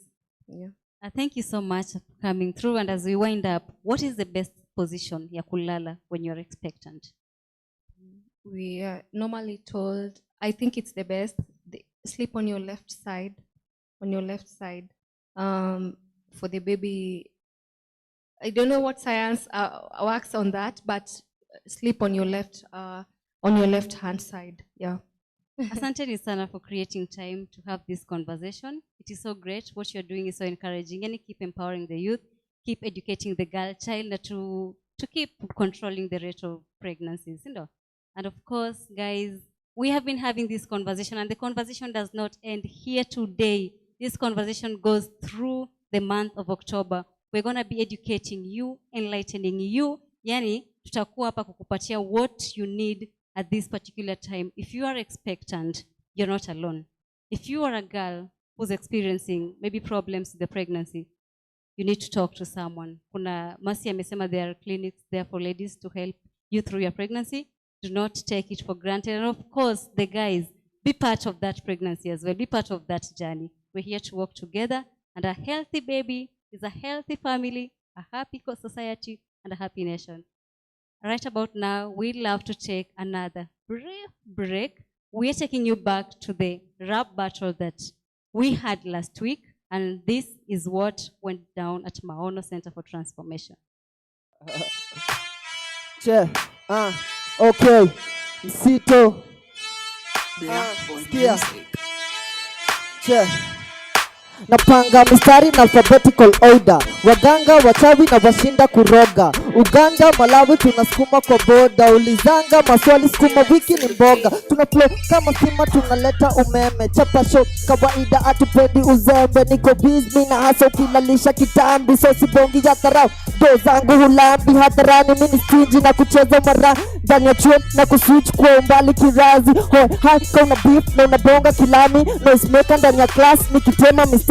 Yeah. Thank you so much for coming through. And as we wind up, what is the best position ya kulala when you're expectant? We are normally told, I think it's the best, sleep on your left side. For the baby, I don't know what science works on that, but sleep on your left hand side. Yeah. Asante sana for creating time to have this conversation. It is so great. What you're doing is so encouraging. And keep empowering the youth, keep educating the girl child to keep controlling the rate of pregnancies. You know? And of course, guys, we have been having this conversation, and the conversation does not end here today. This conversation goes through the month of October. We're going to be educating you, enlightening you. Yani, tutakuwa hapa kukupatia what you need at this particular time. If you are expectant, you're not alone. If you are a girl who's experiencing maybe problems with the pregnancy, you need to talk to someone. Kuna Mercy amesema there are clinics there for ladies to help you through your pregnancy. Do not take it for granted. And of course, the guys, be part of that pregnancy as well. Be part of that journey. We're here to work together. And a healthy baby is a healthy family, a happy society, and a happy nation. Right about now, we'd love to take another brief break. We're taking you back to the rap battle that we had last week. And this is what went down at Maono Center for Transformation. Okay. Msito. Skia. Napanga mistari na alphabetical order. Waganga wachawi na washinda kuroga. Uganda Malawi tunasukuma kwa boda. Ulizanga maswali sukuma wiki ni mboga. Tunaflow kama sima tunaleta umeme. Chapa show kawaida atupendi uzembe. Niko busy na hasa ukilalisha kitambi. So sibongi ya karao do zangu hulambi hadharani. Mini stingy na kucheza mara ndani ya chuo na kuswitch kwa umbali kirazi. Hoi hai kauna beef na unabonga kilami. Noisemaker ndani ya class nikitema mistari.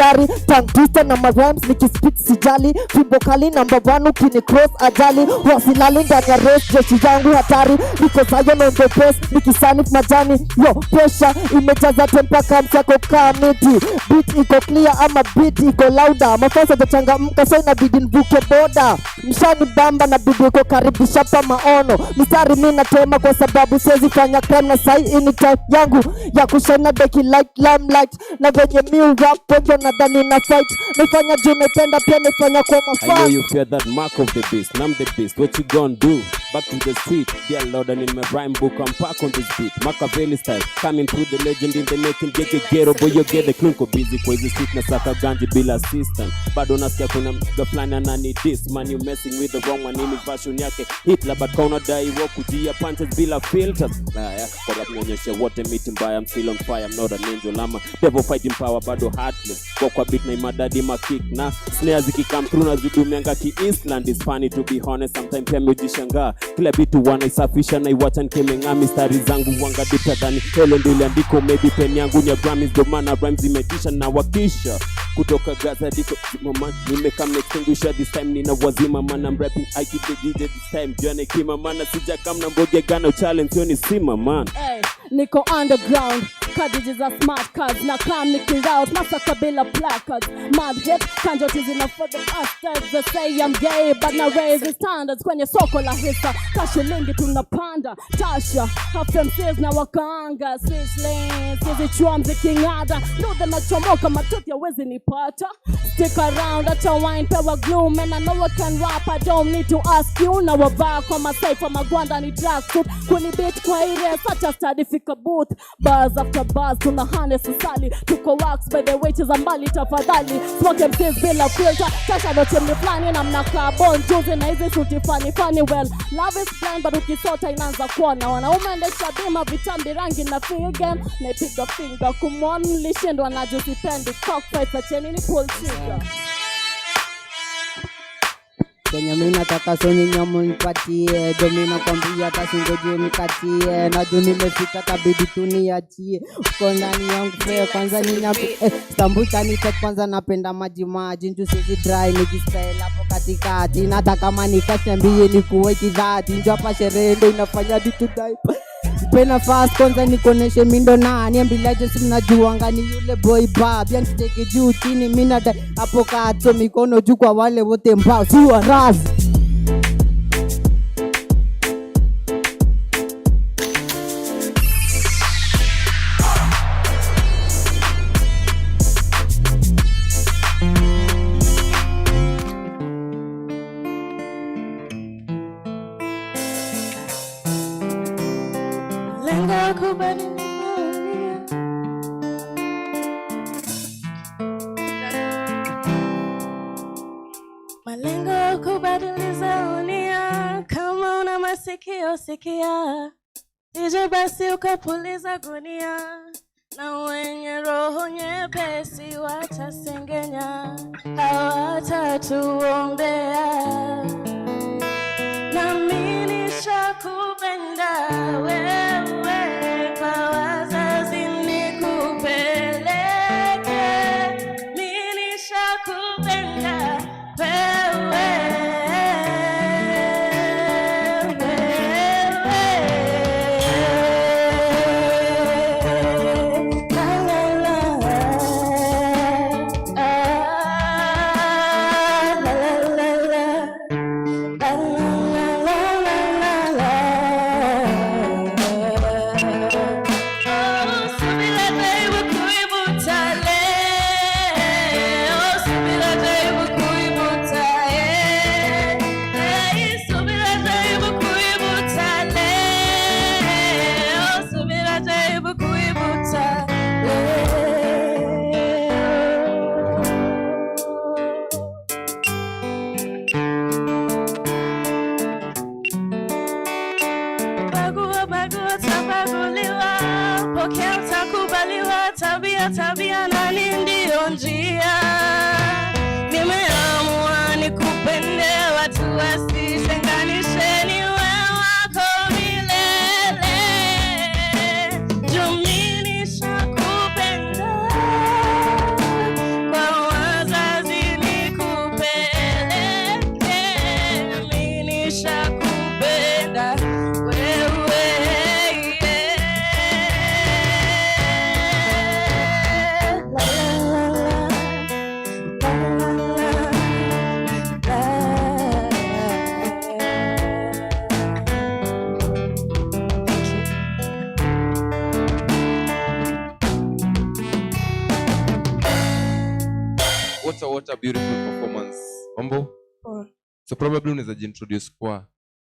Tongue twister na marhymes nikispit sijali. Fimbo kali number 1 ukini cross ajali. Wasilali ndani ya race jeshi yangu hatari. Niko sayo na ndo press nikisanif majani. Yo pressure imejaza tempa kamsako kamiti. Beat iko clear ama beat iko louder. Mafasa tachangamka so inabidi nvuke boda. Mshani bamba na bidi iko karibisha pa maono. Mistari mina tema kwa sababu siwezi fanya crime na sai ini type yangu ya kushana deki like limelight. Na venye miu rap ponjo na dani na fight. Nifanya juu metenda pia nifanya kwa mafan. I know you fear that mark of the beast, and I'm the beast. What you gonna do? Back to the street, dear Lord, and in my rhyme book, I'm back on this beat. Machiavelli style, coming through the legend in the making. Get boy, you get the clink busy kwa hizi street na saka ganji bila assistant. Bado nasikia kuna mga flani anani this man, you messing with the wrong one. Ini version yake Hitler, but kauna dai kujia punches bila filters. Kwa rap nionyeshe wote miti mbaya. I'm still on fire, I'm not an angel. I'm a devil fighting power, bado heartless. Kwa beat na imadadi makick na snare zikikam through na zidumianga ki Eastland. Is funny to be honest, sometimes pia mejishanga. Kila bitu wanaisafisha na iwacha nikimeng'a mistari zangu wanga dita dani. Hello ndile andiko maybe pen yangu ni ya Grammys. Domana rhymes imetisha na wakisha. Kutoka Gaza diko man. Nimekam extinguisher this time nina wazima man. I'm rapping I keep the DJ this time. Jane kima man sija kam na mboge gana challenge yoni sima man. Hey, niko underground. Kadiji za smart cards na clam nicking out massacre bila placards. Mad hip kanjoti zina for the bastards. They say I'm gay but na raise standards kwenye soko la hisa. Kashilingi tunapanda Tasha half them says na wakaanga switch lanes hizi chua mziki ngada nudhe nachomoka matuti ya wezi nipata. Stick around at your wine pewa gloom and I know I can rap I don't need to ask you. Na wabaa kwa masai kwa magwanda ni drag suit kuni beat kwa ire such a study fika booth. Bars after bars tuna hane susali tuko wax by the wages ambali tafadhali. Smoke MCs bila filter Tasha doche mniflani na mnakaa bon juzi na hizi suti funny well love is blind but ukisota inaanza kuona. Wanaume endesha bima vitambi rangi na figem naipiga finger kumwoni lishindwa na jusipendi cockfights acheni ni pull trigger. Kenya mimi nataka soni nyamu nipatie domina kwambia tasingoje nikatie na juu nimefika kabidi tuniachie uko ndani yangu pia kwanza ninyapi stambuka nite kwanza napenda maji njoo sizi dry nikistyle hapo katikati nataka kama nikashambie nikuwe kidhati njoo hapa sherehe ndio inafanya vitu dai pena fast kwanza nikoneshe mindo nani ambilaje si mnajua ngani yule boy bab yangu take juu chini mimi na hapo kato mikono juu kwa wale wote mbao si wa raz. Malengo kubadiliza dunia kama una masikio sikia sije basi ukapuliza gunia na wenye roho nyepesi watasengenya hawatatuombea nami nishakupenda wewe kwa wazazi nikupeleke mimi nishakupenda tabia nani ndio njia nimeamua nikupende watu wasitenganishe niwe wako milele jumi nishakupenda kwa wazazi nikupeleke mimi nishakupenda wewe. What a beautiful performance. Mambo? So probably unaweza introduce kwa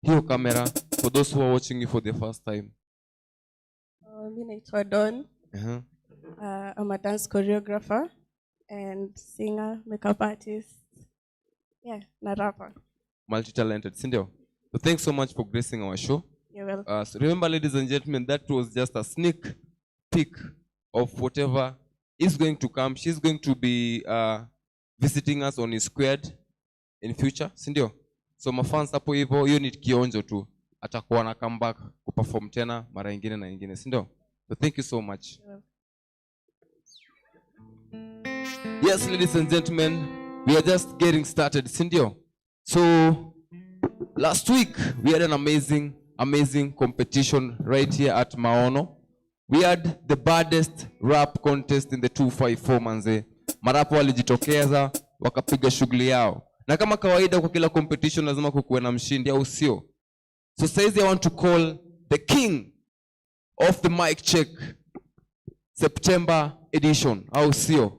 hiyo camera for those who are watching you for the first time. Mimi naitwa Don. I'm a dance choreographer and singer, makeup artist. Yeah, na rapper. Multi-talented, sindio? So thanks so much for gracing our show. You're welcome. So remember, ladies and gentlemen, that was just a sneak peek of whatever is going to come. She's going to be visiting us on his squared in future, sindio? So mafans hapo hivyo, hiyo ni kionjo tu. Atakuwa na come back kuperform tena mara ingine na ingine, sindio? So thank you so much. Yes, ladies and gentlemen, we are just getting started, sindio? So last week we had an amazing competition right here at Maono. We had the baddest rap contest in the 254 manze. Marapo walijitokeza wakapiga shughuli yao. Na kama kawaida kwa kila competition lazima kukuwe na mshindi au sio? So saizi I want to call the king of the mic check September edition au sio?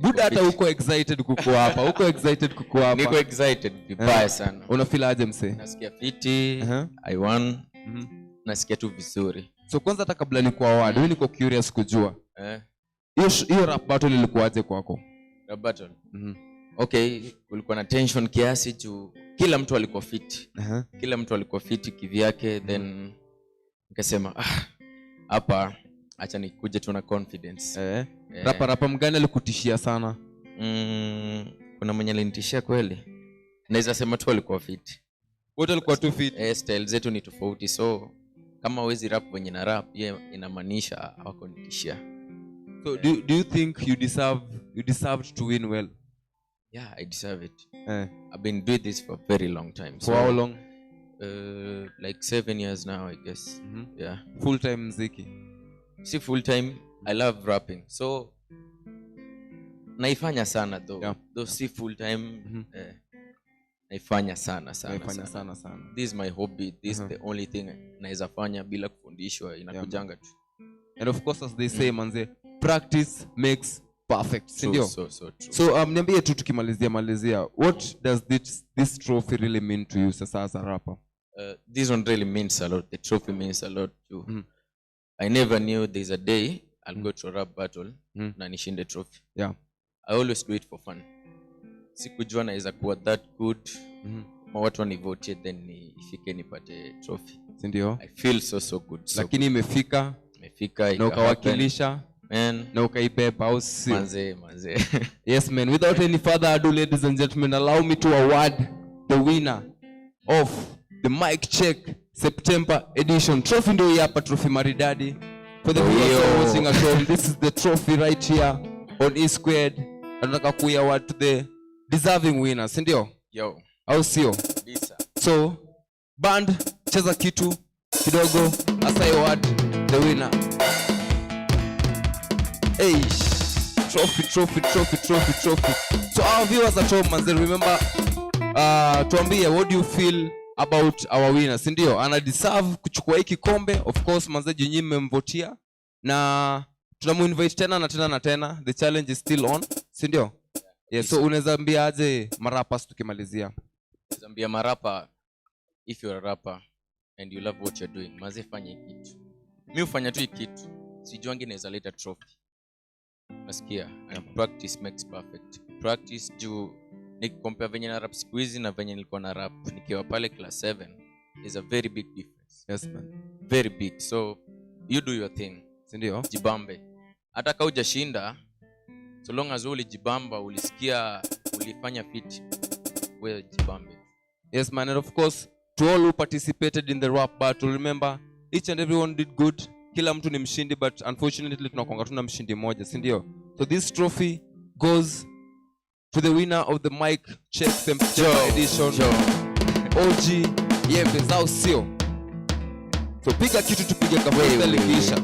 Buda hata uko excited kuko hapa. Uko excited kuko hapa. Niko excited vibaya sana. Unafeel aje mse? Nasikia fiti. I won. Nasikia tu vizuri. So kwanza hata kabla nikuwa award, mimi niko curious kujua. Hiyo rap battle ilikuwaje kwako? Rap battle. Okay, kulikuwa na tension kiasi juu kila mtu alikuwa fit. Kila mtu alikuwa fit kivyake, then nikasema hapa acha nikuje tu na confidence. Rapa mgani alikutishia sana? Kuna mwenye alinitishia kweli. Naweza sema tu alikuwa fit. Wote walikuwa tu fit. Style zetu ni tofauti, so kama wezi rap wenye na rap, inamaanisha hawako nitishia. So do you think you deserved to win well? Yeah, I deserve it. I've been doing this for a very long time. For how long? Like 7 years now, I guess. Yeah. Full time muziki? Si full time. I love rapping. So naifanya sana though. Yeah. Though si full time. Naifanya sana. This is my hobby. This is the only thing naweza fanya bila kufundishwa, inakujanga tu. And of course, as they say, manze, practice makes perfect. So true. So niambie tu tukimalizia, what does this trophy really mean to you sasa as a rapper? This one really means a lot. The trophy means a lot too. I never knew there's a day I'll go to a rap battle na nishinde trophy. Yeah. I always do it for fun. Sikujua naweza kuwa that good. Watu wanivote then nifike nipate trophy. Ndio. I feel so good. Lakini imefika na ukawakilisha na ukaibeba au sio? Manze. Yes man, without any further ado, ladies and gentlemen, allow me to award the winner of the mic check September edition. Trophy ndio hapa, trophy maridadi. For the viewers watching at home, this is the trophy right here on E Squared. Nataka kuiaward to the deserving winners, ndio? Yo. Au sio? So, band, cheza kitu kidogo, asai award the winner. Hey, trophy. So our viewers at home, manze, remember, tuambie, what do you feel about our winner? Sindio, ana deserve kuchukua hiki kombe. Of course, manze, jinyi mmemvotia na tunamuinvite tena na tena. The challenge is still on. Sindio? Yeah, so unaweza ambia aje marapa tukimalizia? Zambia marapa, if you're a rapper and you love what you're doing, manze fanya kitu. Mimi ufanya tu kitu. Sijuangi naweza leta trophy. Nasikia, and practice makes perfect. Practice juu nikicompare venye na rap siku hizi na venye nilikuwa na rap nikiwa pale class 7 is a very big difference. Yes man. Very big. So you do your thing. Sindio? Jibambe. Hata kama hujashinda, so long as ulijibamba, ulisikia, ulifanya fit, wewe jibambe. Yes man, and of course to all who participated in the rap battle, remember each and everyone did good. Kila mtu ni mshindi, but unfortunately tunakuanga tuna mshindi mmoja, si ndio? So this trophy goes to the winner of the mic check September edition, OG Yembe zao sio. So piga kitu tupige kafe likiisha.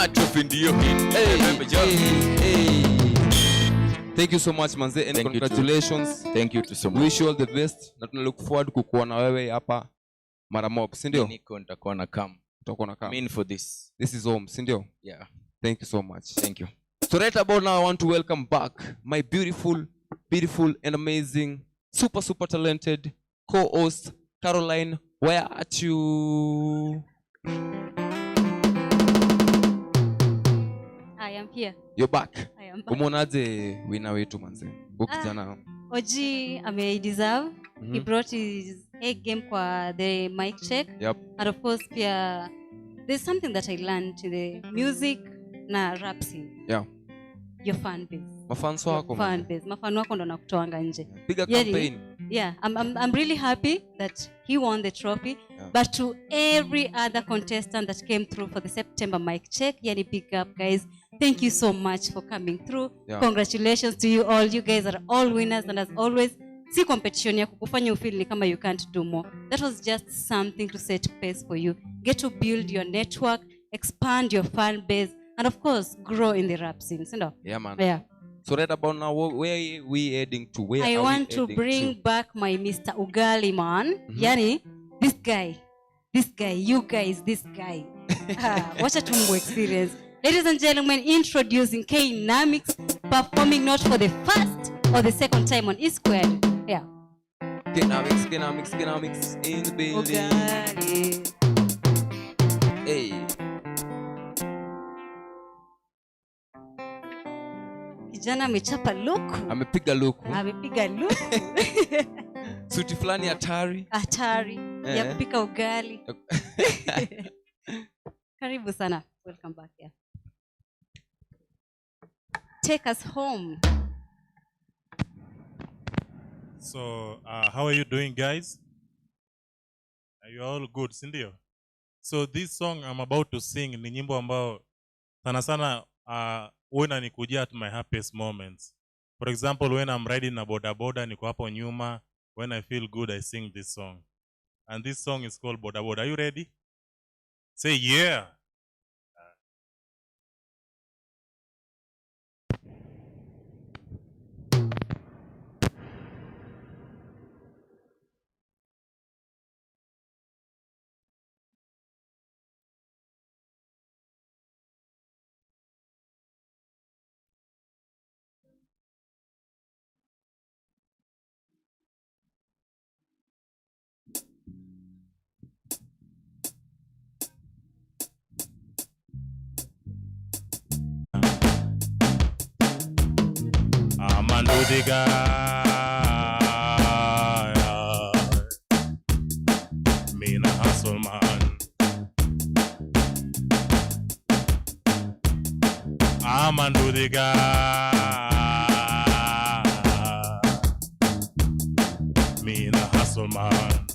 na trophy ndio hit. Thank you so much manze, and Thank you congratulations. Thank you so much. Wish you all the best. Na tuna look forward kukuwa na wewe hapa mara mob, si ndio? Niko nitakuwa na come. Tutakuwa na come. Mean for this. This is home, si ndio? Yeah. Thank you so much. Thank you. So right about now, I want to welcome back my beautiful and amazing, super talented co-host, Caroline. Where are you? I am here. You're back. I am back. Umeonaje wina wetu manze? Ukijana. Oji deserve. He brought his A game kwa the mic check. Yep. And of course, pia, there's something that I learned to the music na rap scene. Yeah. Your fan base. Mafans wako. Fan base. Mafan wako ndo nakutoanga nje. Bigger campaign. Yeah, I'm really happy that he won the trophy. Yeah. But to every other contestant that came through for the September mic check, yani big up guys. Thank you so much for coming through. Yeah. Congratulations to you all. You guys are all winners, and as always, see competition ya kukufanya ufeel ni kama you can't do more. That was just something to set pace for you. Get to build your network, expand your fan base, and of course, grow in the rap scene. Yeah, man. Yeah. So right about now, where are we heading to? I want to bring back my Mr. Ugali man. Yani, this guy, you guys, this guy. Watch a tumbo experience. Ladies and gentlemen, introducing KNAMICS, performing not for the first or the second time on E-Squared. Yeah. KNAMICS in the building. Ugali. Hey. Kijana amechapa luku. Amepiga luku. Suti fulani hatari. Ya kupika ugali. Karibu sana. Welcome back here. Take us home. So, how are you doing, guys? Are you all good, sindio? So this song I'm about to sing ni nyimbo ambao sana when nikujia at my happiest moments. For example, when I'm riding na boda niko hapo nyuma, when I feel good I sing this song. And this song is called Boda Boda. Are you ready? Say yeah. The guy, me na hustle man. I'm undo the guy, me na hustle man.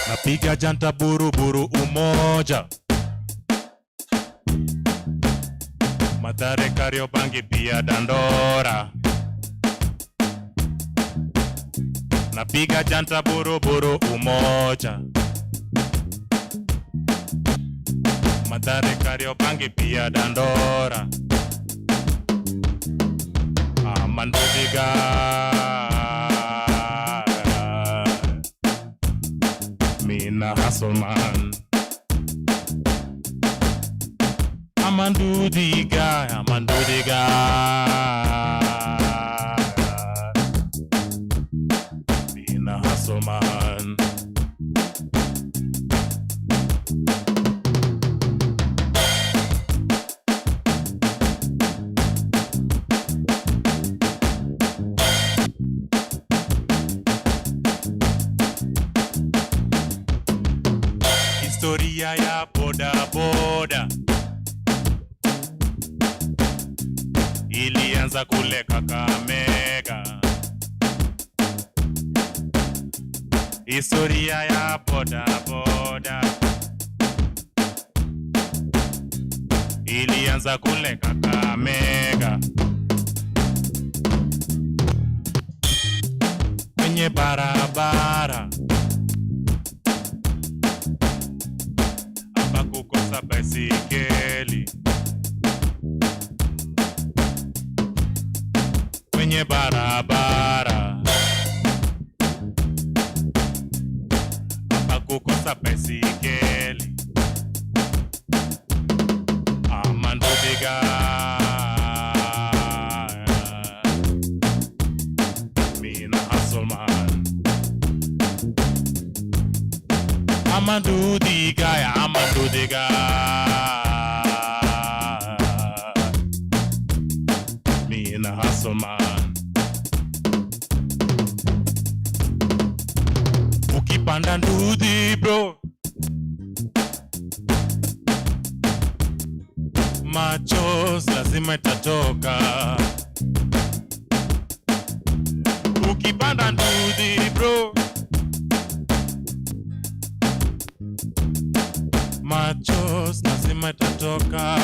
Napiga janta buru umoja. Matare Kariobangi pia Dandora. Napiga janta buru umoja. Matare Kariobangi pia Dandora. Amandudiga. Mina hustle man. Amandu the guy. Being a hustle man. Historia ya boda ilianza kule Kakamega. Historia ya boda ilianza kule Kakamega. Kwenye barabara baisikeli kwenye barabara, hapa kukosa baisikeli ama ndudiga. Mina hustle man, ama ndudiga, ama ndudiga. Mina hustle man. Ukipanda ndudhi bro, machozi lazima itatoka. Ukipanda ndudhi bro, machozi lazima itatoka.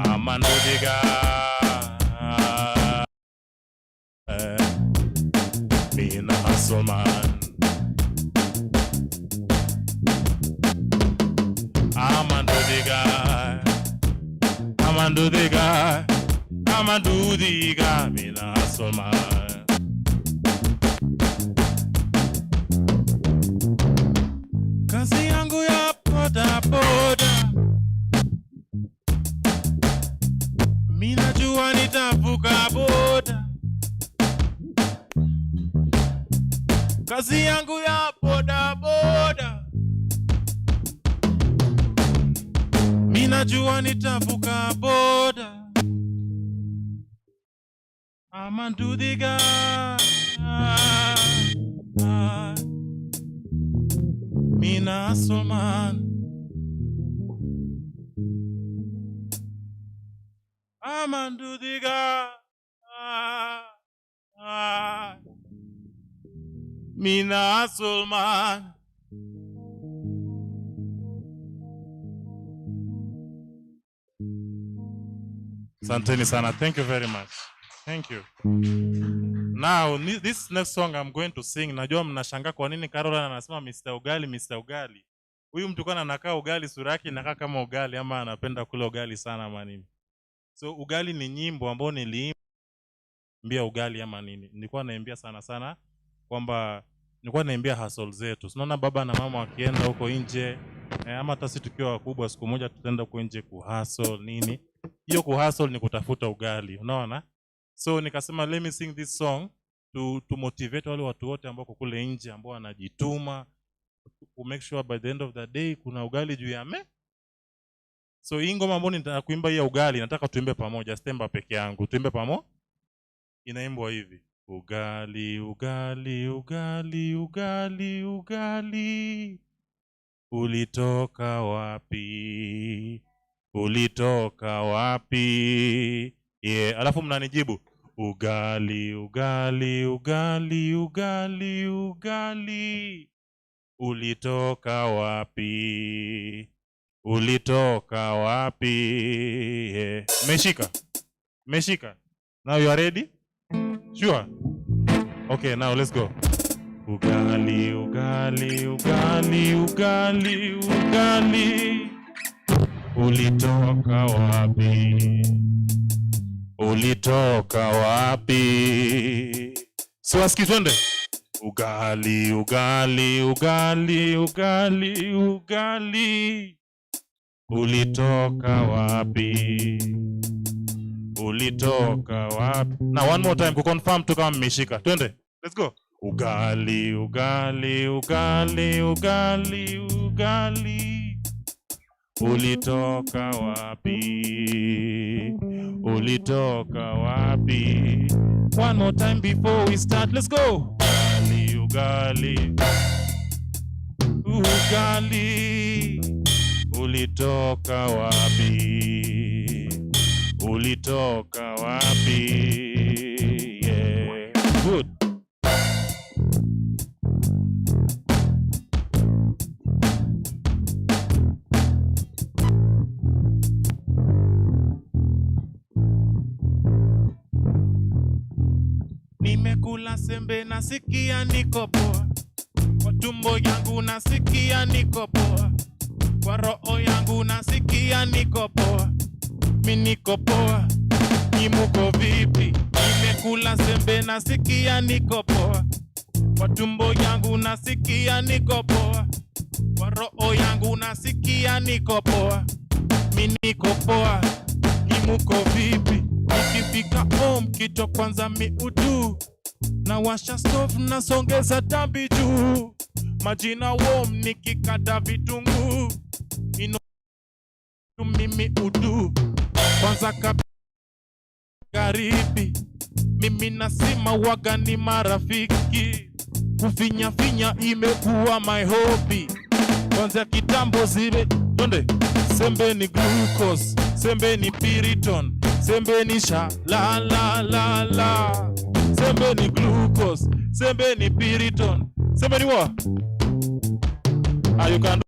Ama ndudiga, Mina hustle man. I'ma do the guy, I'ma do the guy, I'ma do the guy, Mina hustle man. Kazi yangu ya boda boda, mina jua nitavuka boda. Kazi yangu ya boda boda, mina jua nitavuka boda. I'ma do the guy, Mina hustle man. I'ma do the guy, Mina hustle man. Santeni sana. Thank you very much. Thank you. Now, this next song I'm going to sing. Najua mnashangaa kwa nini Caroline anasema Mr. Ugali, Mr. Ugali. Huyu mtu kana anakaa ugali, sura yake inakaa kama ugali ama anapenda kula ugali sana ama nini. So ugali ni nyimbo ambayo niliimbia ugali ama nini. Nilikuwa naimbia sana sana kwamba nilikuwa naimbia hustle zetu. Unaona baba na mama wakienda huko nje, ama hata sisi tukiwa wakubwa siku moja tutaenda huko nje kuhustle nini. Hiyo kuhustle ni kutafuta ugali, unaona? So nikasema let me sing this song to motivate wale watu wote ambao kule nje ambao wanajituma to make sure by the end of the day kuna ugali juu ya me. So hii ngoma ambayo nitaka kuimba ya ugali nataka tuimbe pamoja, stemba peke yangu. Tuimbe pamoja. Inaimbwa hivi. Ugali, ugali, ugali, ugali, ugali. Ulitoka wapi? Ulitoka wapi? Yeah, alafu mnanijibu. Ugali, ugali, ugali, ugali, ugali. Ulitoka wapi? Ulitoka wapi? Yeah. Meshika. Meshika. Now you are ready? Sure? Okay, now let's go. Ugali, ugali, ugali, ugali, ugali. Ulitoka wapi? Ulitoka wapi? So aski twende. Ugali, ugali, ugali, ugali, ugali. Ulitoka wapi? Ulitoka wapi? Now one more time to confirm to kama mmeshika. Twende. Let's go. Ugali, ugali, ugali, ugali, ugali. Ulitoka wapi? Ulitoka wapi? One more time before we start. Let's go. Ugali, ugali, ugali. Ulitoka wapi? Ulitoka wapi? Yeah. Good. Nimekula sembe nasikia niko poa. tumbo yangu nasikia niko poa, kwa roho yangu nasikia niko poa, mi niko poa. Nimuko vipi? Nimekula sembe nasikia niko poa, kwa tumbo yangu nasikia niko poa, kwa roho yangu nasikia niko poa, mi niko poa. Nimuko vipi? Nikifika home kitu kwanza mi udu, na washa stove nasongeza tambi juu, majina warm nikikata vitunguu, mimi udu kwanza karibi, mimi nasima waga ni marafiki, kufinya finya imekuwa my hobby, kwanza kitambo zibe tonde, sembe ni glucose, sembe ni piriton, sembe ni sha la la la la, sembe ni glucose, sembe ni piriton, sembe ni what? You can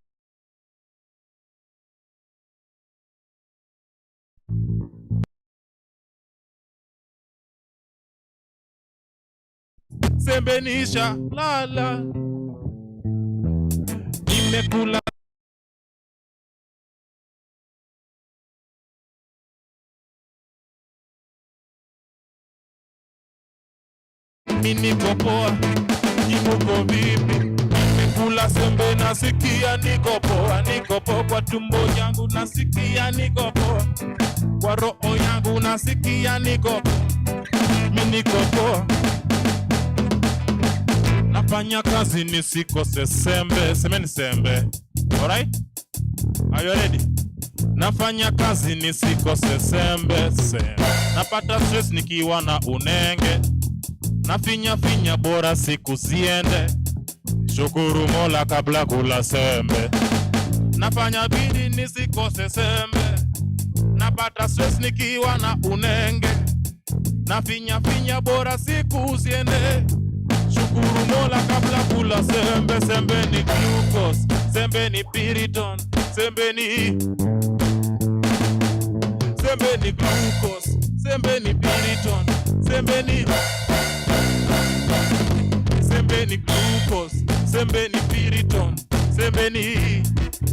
sembe ni sha la la, nimekula niko poa. Nimuko vipi? Nimekula sembe nasikia niko poa, niko poa. Kwa tumbo yangu nasikia niko poa, kwa roho yangu nasikia niko poa, mi niko poa. Nafanya kazi nisikose sembe, semeni sembe. Alright? Are you ready? Nafanya kazi nisikose sembe, sembe. Napata stress nikiwa na unenge, nafinya finya bora siku ziende, shukuru Mola kabla kula sembe. Nafanya bidii nisikose sembe, napata stress nikiwa na unenge, nafinya finya bora siku ziende, shukuru Mola kabla kula sembe. Sembe ni glucose, sembe ni piriton, sembe ni glucose, sembe ni piriton, sembe ni glucose, sembe ni piriton, sembe ni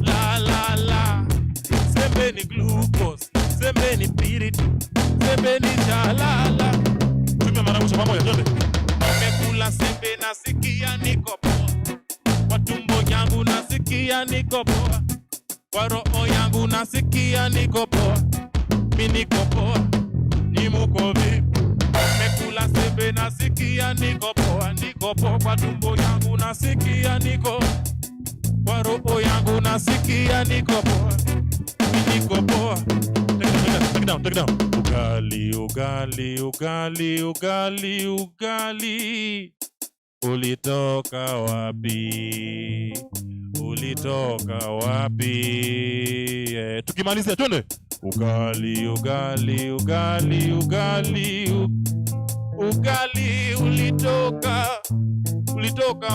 la la la, sembe ni glucose, sembe ni piriton, sembe ni cha la la. Tumia maramusha pamoja twende. Nimekula sembe nasikia niko poa, kwa tumbo yangu nasikia niko poa, kwa roho yangu nasikia niko poa, mi niko poa. Nimuko vipi? Nimekula sembe nasikia niko poa, niko poa. Kwa tumbo yangu nasikia niko, kwa roho yangu nasikia niko poa, mi niko poa. Take it down. Ugali, ugali, ugali, ugali, ugali, ulitoka wapi? Ulitoka wapi? Tukimalizia twende. Ugali, ugali, ugali, ugali, ugali, ulitoka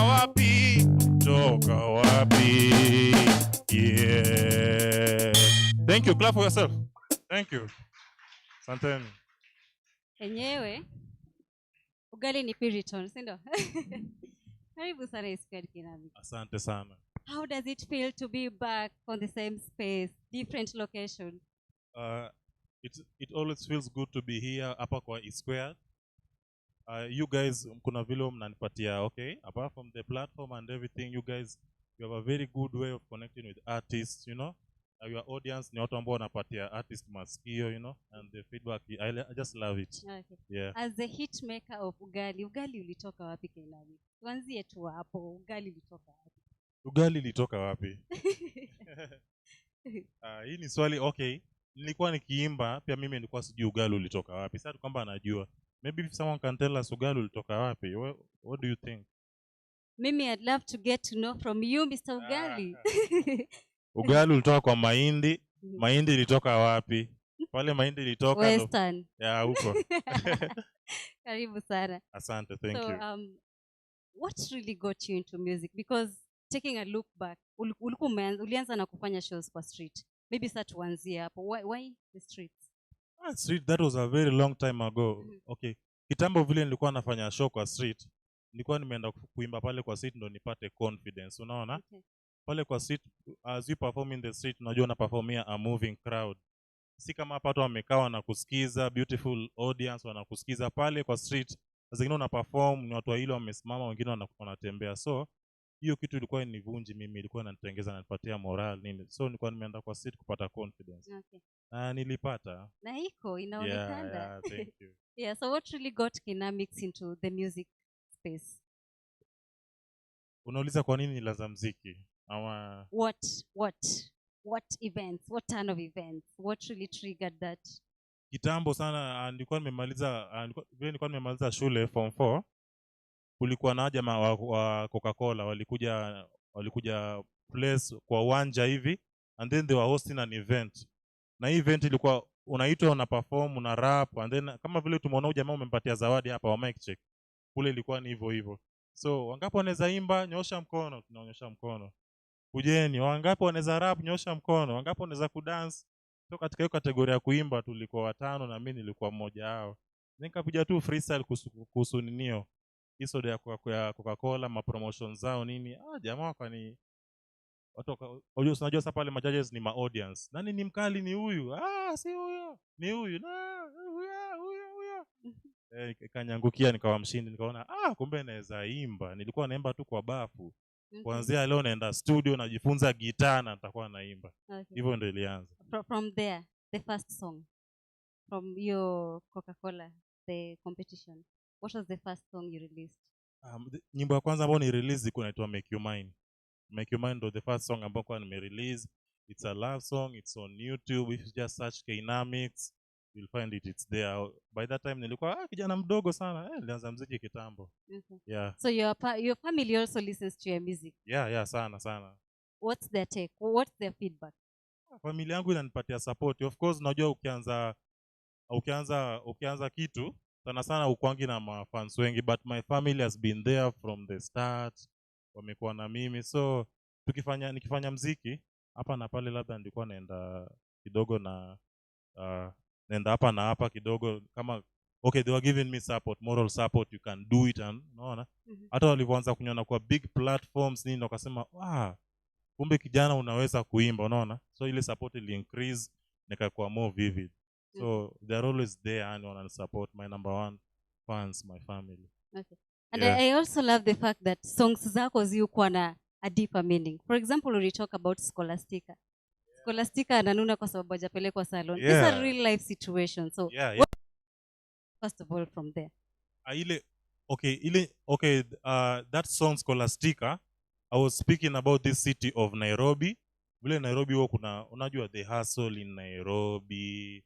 wapi? Toka wapi? Yeah. Thank you. Clap for yourself. Thank you. Asanteni. Enyewe ugali ni piriton, si ndio? Karibu sana Squad KNAMICS. Asante sana. How does it feel to be back on the same space, different location? It always feels good to be here hapa kwa Square. You guys kuna vile mnanipatia, okay, apart from the platform and everything, you guys, you have a very good way of connecting with artists, you know. Your audience ni watu ambao wanapatia artist masikio, you know, and the feedback, I just love it. Okay. Yeah. As the hit maker of ugali ulitoka wapi KNAMICS? Tuanzie tu hapo, ugali ulitoka wapi? Ugali ulitoka wapi? Hii ni swali, okay. Nilikuwa nikiimba, pia mimi nilikuwa sijui ugali ulitoka wapi. Sasa kwamba anajua. Maybe if someone can tell us ugali ulitoka wapi. What do you think? Mimi, I'd love to get to know from you, Mr. Ugali. Ugali ulitoka kwa mahindi. Mahindi ilitoka wapi? Pale mahindi ilitoka Western. Yeah, huko. Karibu sana. Asante, thank you. What really got you into music? Because taking a look back, ulianza na kufanya shows kwa street. Maybe sasa tuanzie hapo. Why the streets? Street, that was a very long time ago. Okay. Kitambo vile nilikuwa nafanya show kwa street. nilikuwa nimeenda kuimba pale kwa street ndo nipate confidence, unaona? Okay. Pale kwa street, as you perform in the street, unajua unaperformia a moving crowd. Si kama hapa watu wamekaa wanakusikiza, beautiful audience wanakusikiza. Pale kwa street zingine una perform, ni watu wawili wamesimama, wengine wanatembea. So hiyo kitu ilikuwa inivunji mimi, ilikuwa inanitengeza, inanipatia moral nini. So nilikuwa nimeenda kwa street kupata confidence. Okay. Nilipata. Na iko inaonekana. Yeah, thank you. Yeah, so what really got KNAMICS into the music space? Unauliza kwa nini nilianza muziki? Ama What events? What turn of events? What really triggered that? Kitambo sana nilikuwa nimemaliza shule form 4. Kulikuwa na jamaa wa Coca-Cola walikuja place kwa uwanja hivi, and then they were hosting an event. Na hii event ilikuwa unaitwa una perform, una rap, and then kama vile tumeona jamaa umempatia zawadi hapa wa mic check. Kule ilikuwa ni hivyo. So wangapi wanaweza imba, nyosha mkono, tunaonyesha mkono. Kujeni, wangapi wanaweza rap, nyosha mkono, wangapi wanaweza kudance. So katika hiyo kategoria ya kuimba tulikuwa 5 na mimi nilikuwa mmoja wao. Nikapiga tu freestyle kuhusu ninio. Hizo ya Coca-Cola, ma promotions zao nini. Jamaa wakani watu unajua sasa pale majudges ni ma audience. Nani ni mkali ni huyu? Si huyo. Ni huyu. Huyo. Kanyangukia nikawa mshindi, nikaona kumbe naweza imba. Nilikuwa naimba tu kwa bafu. Kuanzia leo naenda studio najifunza gitaa na nitakuwa naimba. Hivyo ndio ilianza. From there, the first song from your Coca-Cola, the competition. What was the first song you released? Nyimbo ya kwanza ambayo ni release ilikuwa inaitwa Make You Mine. Make You Mine ndo the first song ambayo kwa nime-release. It's a love song, it's on YouTube. If you just search KNAMICS, you'll find it, it's there. By that time nilikuwa kijana mdogo sana, nilianza muziki kitambo. Yeah. So your family also listens to your music? Yeah, sana. What's their take? What's their feedback? Familia yangu inanipatia support. Of course, unajua ukianza kitu sana ukwangi na mafans wengi, but my family has been there from the start. Wamekuwa na mimi. So nikifanya muziki hapa na pale, labda nilikuwa naenda kidogo na naenda hapa na hapa kidogo, kama okay, they were giving me support, moral support, you can do it, and unaona hata walivyoanza kunyona kwa big platforms nini, wakasema kumbe kijana unaweza kuimba, unaona. So ile support ili increase, nikakuwa more vivid. So they're always there and wanna support. My number one fans, my family. Okay. And I also love the fact that songs zako zikuwa na a deeper meaning. For example, when we talk about Scholastica. Scholastica ananuna kwa sababu hajapelekwa salon. These are real life situations. So first of all from there. That song Scholastica, I was speaking about this city of Nairobi. Vile Nairobi huwa kuna, unajua the hustle in Nairobi.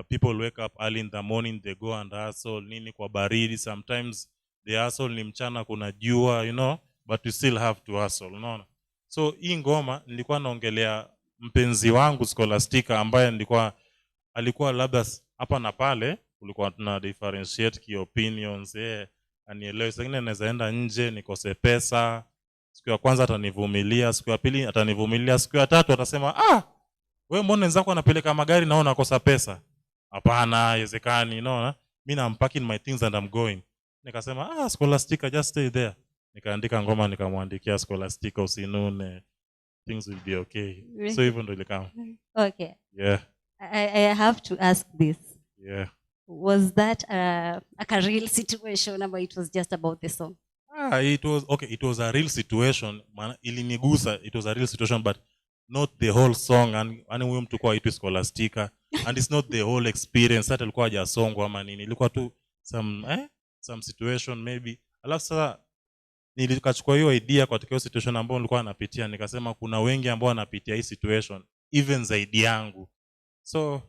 People wake up early in the morning, they go and hustle nini kwa baridi. Sometimes the hustle ni mchana kuna jua, you know, but you still have to hustle, unaona. So hii ngoma nilikuwa naongelea mpenzi wangu Scholastica, ambaye alikuwa labda hapa na pale, kulikuwa tuna differentiate ki opinions, anielewe. Sasa naweza enda nje nikose pesa, siku ya kwanza atanivumilia, siku ya pili atanivumilia, siku ya tatu atasema wewe mbona wenzako wanapeleka magari na unakosa pesa? Hapana, haiwezekani, unaona. Mimi I'm packing my things and I'm going. Nikasema Scholastica, just stay there. Nikaandika ngoma, nikamwandikia Scholastica, usinune, things will be okay. So hivyo ndio ilikama. Okay. Yeah. I have to ask this. Yeah. Was that a real situation, or it was just about the song? It was a real situation. Ilinigusa, it was a real situation, but not the whole song. And huyo mtu kwa itu Scholastica, and it's not the whole experience. That ilikuwa ja song ama nini, ilikuwa tu some situation maybe. Alafu sasa nilikachukua hiyo idea katika hiyo situation ambayo nilikuwa napitia, nikasema kuna wengi ambao wanapitia hii situation even zaidi yangu. So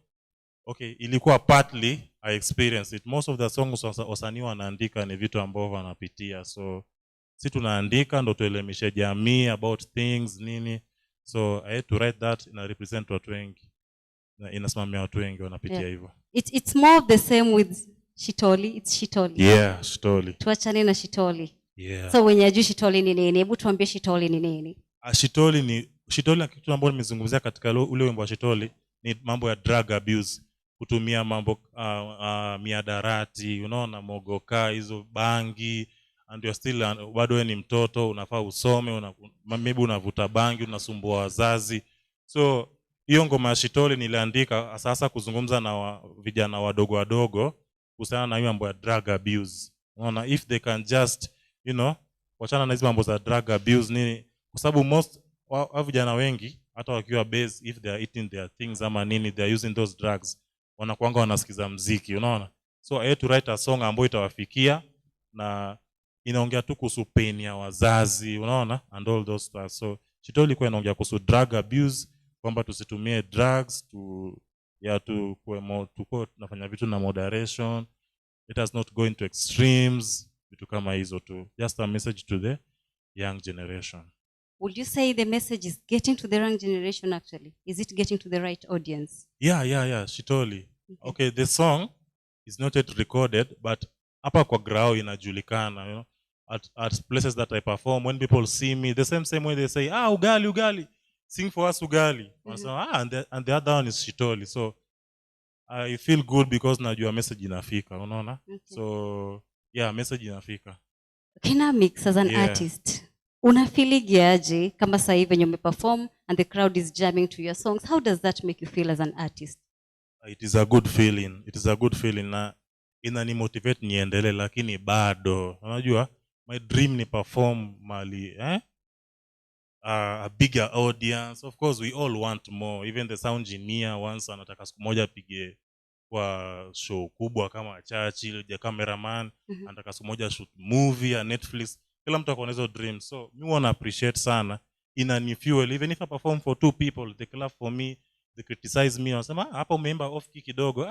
ilikuwa partly I experienced it. Most of the songs wasanii wanaandika ni vitu ambavyo wanapitia. So si tunaandika ndo tuelimishe jamii about things nini. So I had to write that na represent watu wengi. Inasimamia watu wengi wanapitia hivyo. It's more of the same with Shitoli. It's Shitoli. Yeah, Shitoli. Tuachane na Shitoli. Yeah. So wenye ajui Shitoli ni nini? Hebu tuambie Shitoli ni nini? Shitoli ni kitu ambacho nimezungumzia katika ule wimbo wa Shitoli ni mambo ya drug abuse. Kutumia mambo miadarati, unaona, mogoka, hizo bangi, and you're still bado wewe ni mtoto, unafaa usome, maybe unavuta bangi, unasumbua wazazi. So hiyo ngoma ya Shitoli niliandika sasa kuzungumza na vijana wadogo kuhusiana na hiyo mambo ya drug abuse. Unaona, if they can just, wachana na hizo mambo za drug abuse nini, kwa sababu most wa vijana wengi hata wakiwa base, if they are eating their things ama nini, they are using those drugs, wanakuanga wanasikiza muziki, unaona. So I had to write a song ambayo itawafikia na inaongea tu kuhusu pain ya wazazi, unaona, and all those stuff. So Shitoli ilikuwa inaongea kuhusu drug abuse, kwamba tusitumie drugs, tukuwe tunafanya vitu na moderation, let us not go into extremes, vitu kama hizo tu. Just a message to the young generation. Would you say the message is getting to the young generation actually? Is it getting to the right audience? Yeah, Shitoli. Okay, the song is not yet recorded, but hapa kwa grao inajulikana, at places that I perform, when people see me, the same way they say, ugali, sing for us ugali. And the other one is Shitoli. So I feel good because najua message inafika, unaona? So yeah, message inafika. KNAMICS as an artist, unafeeling aje kama sasa hivi when you perform and the crowd is jamming to your songs? How does that make you feel as an artist? It is a good feeling. Na inani motivate niendelee, lakini bado unajua my dream ni perform mali a bigger audience. Of course we all want more. Even the sound engineer once anataka siku moja apige kwa show kubwa kama Churchill, the cameraman anataka siku moja shoot movie ya Netflix. Kila mtu akona hizo dreams. So me wanna appreciate sana, inani fuel. Even if I perform for 2 people, they clap for me, they criticize me, wanasema hapa umeimba off key kidogo.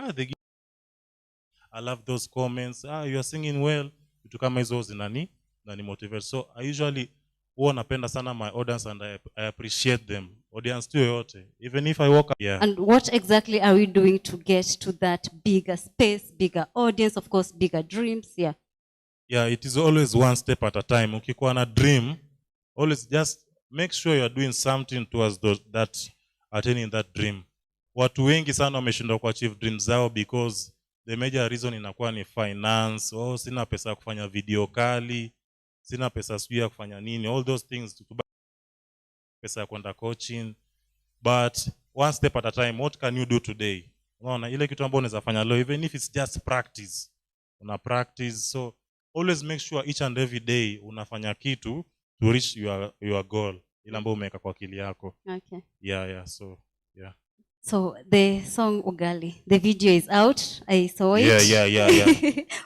I love those comments. You are singing well. Vitu kama hizo zinani motivate. So I usually huwa napenda sana my audience and I appreciate them. Audience tu yote. Even if I walk up, yeah. And what exactly are we doing to get to that bigger space, bigger audience, of course, bigger dreams? Yeah, it is always one step at a time. Ukikuwa na dream, always just make sure you are doing something towards that attaining that dream. Watu wengi sana wameshindwa kuachieve dreams zao because the major reason inakuwa ni finance. Sina pesa ya kufanya video kali, sina pesa sijui ya kufanya nini, all those things, pesa ya kwenda coaching. But one step at a time, what can you do today? Unaona, ile kitu ambacho unaweza fanya leo, even if it's just practice. Una practice. So always make sure each and every day unafanya kitu to reach your goal, ile ambayo umeweka kwa akili yako. Okay. Yeah, so yeah. So the song Ugali, the video is out. I saw it. Yeah.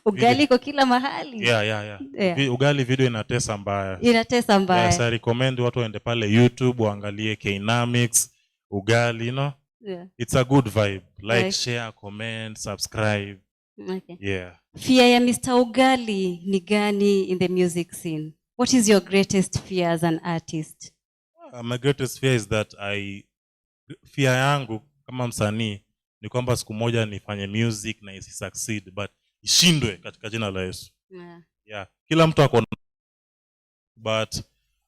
Ugali kwa kila mahali. Yeah. Ugali video inatesa mbaya. Yes, I recommend watu waende pale YouTube waangalie KNAMICS Ugali, Yeah. It's a good vibe. Like, share, comment, subscribe. Okay. Yeah. Fear ya Mr. Ugali ni gani in the music scene? What is your greatest fear as an artist? My greatest fear is that fear yangu kama msanii ni kwamba siku moja nifanye music na isi succeed, but ishindwe katika jina la Yesu. Yeah. Kila mtu ako, but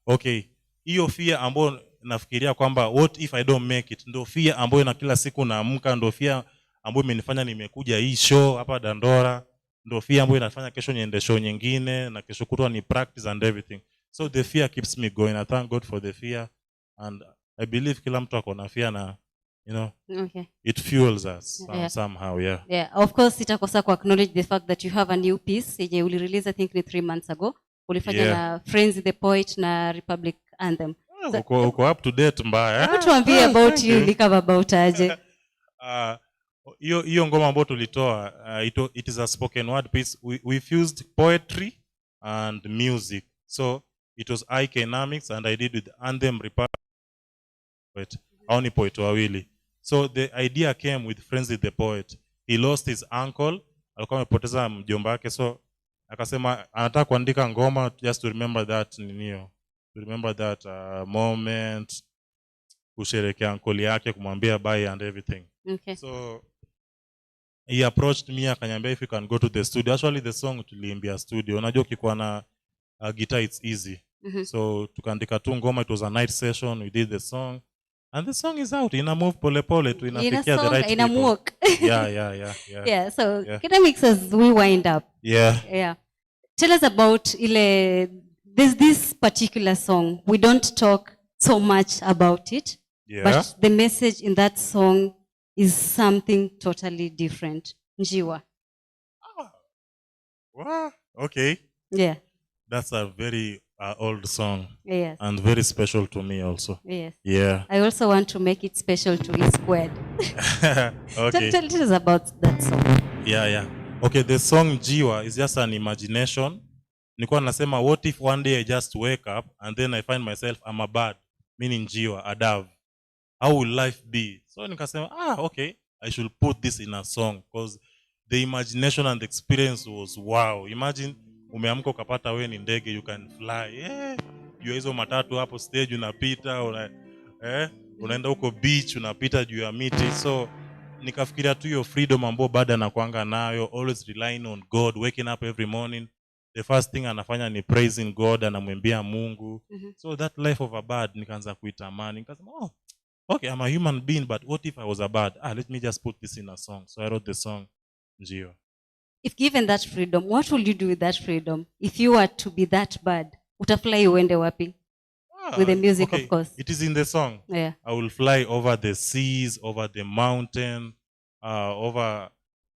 okay, hiyo fear ambayo nafikiria kwamba what if I don't make it, ndio fear ambayo na kila siku naamka, ndio fear ambayo imenifanya nimekuja hii show hapa Dandora, ndio fear ambayo inafanya kesho niende show nyingine na kesho kutwa ni practice and everything. So the fear keeps me going. I thank God for the fear, and I believe kila mtu ako na fear na okay. It fuels us somehow, yeah. Yeah, of course itakosa ku acknowledge the fact that you have a new piece yenye uli release I think 3 months ago. Ulifanya na Friends the Poet na Republic Anthem. Uko up to date mbaya. Tuambie about you, ni kama about aje. Hiyo ngoma ambayo tulitoa, it is a spoken word piece. We fused poetry and music. So it was KNAMICS and I did with Anthem Republic Poet. Only poet wawili. So the idea came with Friends with the Poet. He lost his uncle, alikuwa amepoteza mjomba wake, so akasema anataka kuandika ngoma just to remember that moment, kusherehekea uncle yake, kumwambia bye and everything. Okay. So he approached me akaniambia if you can go to the studio. Actually the song tuliimbia studio. Unajua ukikuwa na guitar it's easy. So tukaandika tu ngoma, it was a night session, we did the song. And the song is out. Ina move pole pole tu inafikia the right people. Walk. Yeah. Yeah, so KNAMICS as we wind up. Yeah. Tell us about there's this particular song. We don't talk so much about it, Yeah. but the message in that song is something totally different. Njiwa. What? Okay. Yeah. That's a very old song. Yes. And very special to me also. Yes. Yeah. I also want to make it special to E Squared. Okay. Tell us about that song. Yeah. Okay, the song Jiwa is just an imagination. Nilikuwa nasema, what if one day I just wake up and then I find myself I'm a bird, meaning Jiwa, a dove. How will life be? So nikasema, okay, I should put this in a song because the imagination and the experience was wow. Imagine umeamka ukapata wewe ni ndege, you can fly. Juu ya hizo matatu hapo stage unapita, unaenda huko beach unapita juu ya miti. So nikafikiria tu hiyo freedom ambayo bado anakuanga nayo, always relying on God, waking up every morning. The first thing anafanya ni praising God, anamwimbia Mungu. So that life of a bird nikaanza kuitamani. Nikasema, okay, I'm a human being, but what if I was a bird? Let me just put this in a song. So I wrote the song Njio. If given that freedom, what will you do with that freedom? If you were to be that bird, utafly uende wapi? With the music, okay. Of course. It is in the song. Yeah. I will fly over the seas, over the mountain, over,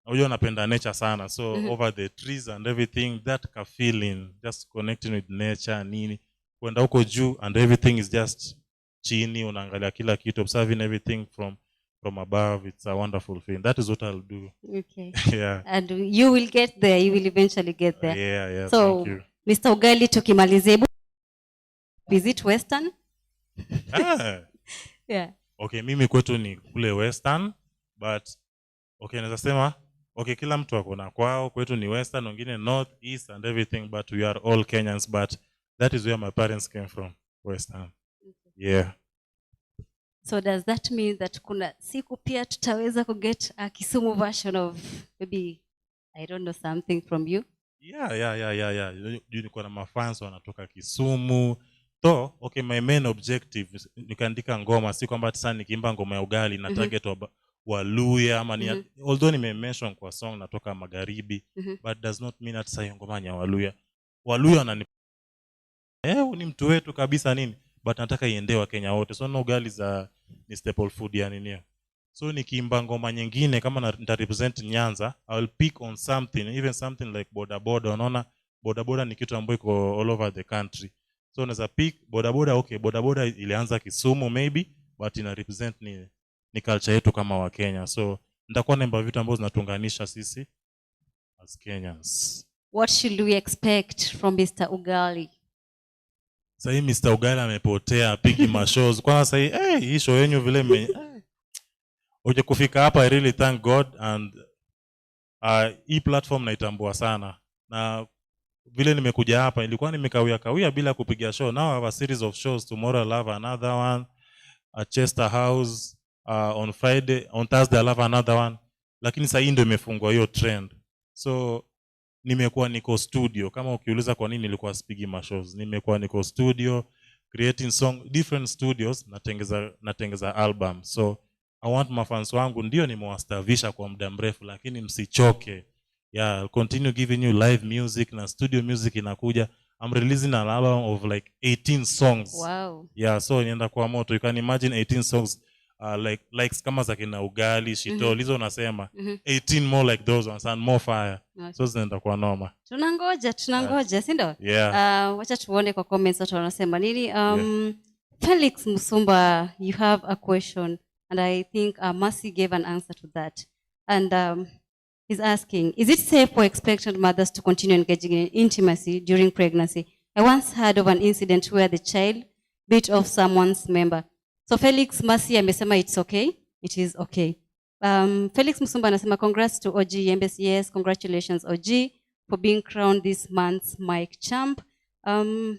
napenda nature sana. So over the trees and everything, that ka feeling, just connecting with nature, nini. Kwenda huko juu and everything is just chini, unaangalia kila kitu, observing everything from above. It's a wonderful feeling. That is what I'll do. Okay. Yeah. And you will get there. You will eventually get there. Yeah. So, Thank you. Mr. Ugali, tukimalize. Is it Western? Yeah. Okay, mimi kwetu ni kule Western, but okay, naweza sema, okay, kila mtu ako na kwao, kwetu ni Western, wengine North, East and everything, but we are all Kenyans, but that is where my parents came from, Western. Yeah. So does that mean that kuna siku pia tutaweza kuget a Kisumu version of maybe, I don't know, something from you? Yeah. Niko na mafans wanatoka Kisumu. So, okay, my main objective is nikaandika ngoma, si kwamba sasa nikiimba ngoma ya ugali na target Waluya ama ni although nimemention kwa song natoka magharibi, but does not mean that sasa ngoma ya Waluya. Waluya wanani ni mtu wetu kabisa nini, but nataka iendewe Kenya wote. So no ugali ni staple food yani nini. So nikiimba ngoma nyingine kama nita represent Nyanza, I will pick on something, even something like bodaboda. Unaona bodaboda ni kitu ambacho iko all over the country. So unaweza pick bodaboda, okay, bodaboda ilianza Kisumu maybe, but ina represent ni culture yetu kama wa Kenya. So nitakuwa naimba vitu ambavyo zinatunganisha sisi as Kenyans. What should we expect from Mr. Ugali? Sasa hii Mr. Ugali amepotea, pigi mashows. Kwa sasa hii show yenu vile uje kufika hapa, I really thank God, and hii platform naitambua sana. Na vile nimekuja hapa ilikuwa nimekawia bila kupiga show. Now I have a series of shows. Tomorrow I'll have another one at Chester House, on Thursday I'll have another one. Lakini sasa hii ndio imefungwa hiyo trend. So nimekuwa niko studio. Kama ukiuliza kwa nini nilikuwa sipigi mashows, nimekuwa niko studio creating different studios, natengeza album. So I want mafans wangu ndio nimewastavisha kwa muda mrefu, lakini msichoke. Yeah, I'll continue giving you live music na studio music inakuja. I'm releasing an album of like 18 songs. Wow. Yeah, so nienda kwa moto. You can imagine 18 songs like kama za kina Ugali, Shito, hizo unasema. 18 more like those ones and more fire. Okay. So zinaenda kwa noma. Tunangoja, si ndio? Yeah. Wacha tuone kwa comments watu wanasema nini. Felix Musumba, you have a question, and I think Mercy gave an answer to that. And he's asking, is it safe for expectant mothers to continue engaging in intimacy during pregnancy? I once heard of an incident where the child bit off someone's member. So Felix, Mercy amesema it's okay. It is okay. Felix Musumba anasema congrats to OG Embassy. Yes, congratulations OG for being crowned this month's Mike Champ.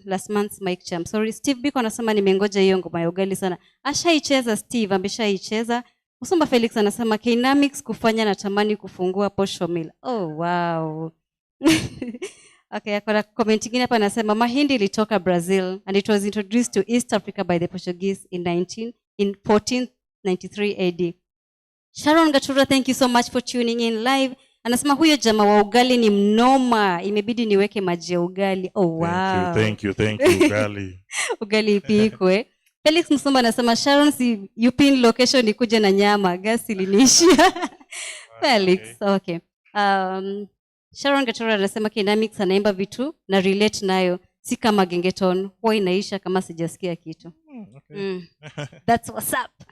Last month's Mike Champ. Sorry, Steve Biko anasema nimengoja hiyo ngoma ya ugali sana. Ashaicheza Steve, ameshaicheza. Musumba Felix anasema KNAMICS kufanya natamani kufungua posho mill. Oh wow. Okay, akona comment ingine hapa anasema mahindi ilitoka Brazil and it was introduced to East Africa by the Portuguese in 1493 AD. Sharon Gatura, thank you so much for tuning in live. Anasema huyo jamaa wa ugali ni mnoma, imebidi niweke maji ya ugali. Oh wow. Thank you ugali. Ugali ipikwe. Felix Musumba anasema Sharon, si you pin location ikuje na nyama, gas iliniishia. Felix, okay. Sharon Gatora anasema KNAMICS anaimba vitu na relate nayo, si kama gengeton, huwa inaisha kama sijasikia kitu. That's what's up.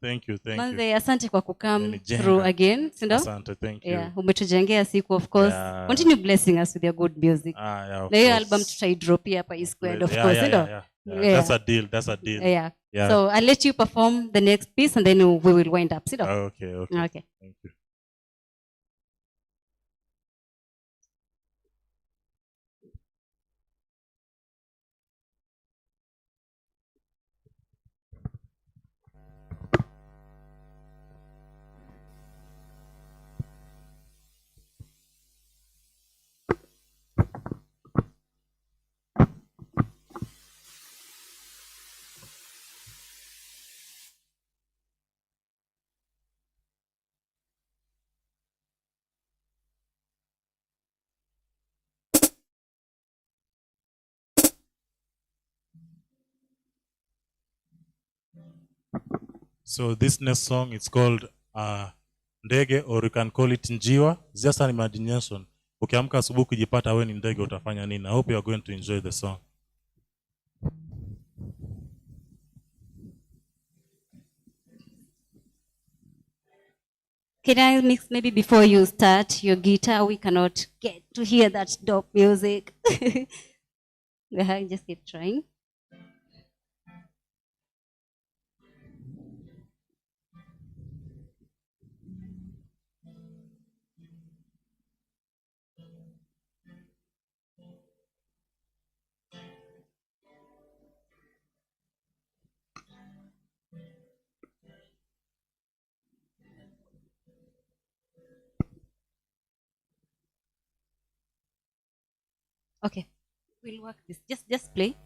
Thank you. Manze, asante kwa kukam through again, sindo? Asante, thank you. Yeah, umetujengea siku, of course. Yeah. Continue blessing us with your good music. Yeah, na hiyo album tutaidrop hapa is squared, of course, sindo? Yeah. That's a deal. Yeah. So I'll let you perform the next piece and then we will wind up, sindo? Okay. Thank you. So this next song, it's called Ndege, or you can call it Njiwa. It's just an imagination. Ukiamka asubuhi kujipata wewe ni ndege, utafanya nini? I hope you are going to enjoy the song. KNAMICS, maybe before you start your guitar, we cannot get to hear that dope music. Just keep trying. Okay, we'll work this. Just play.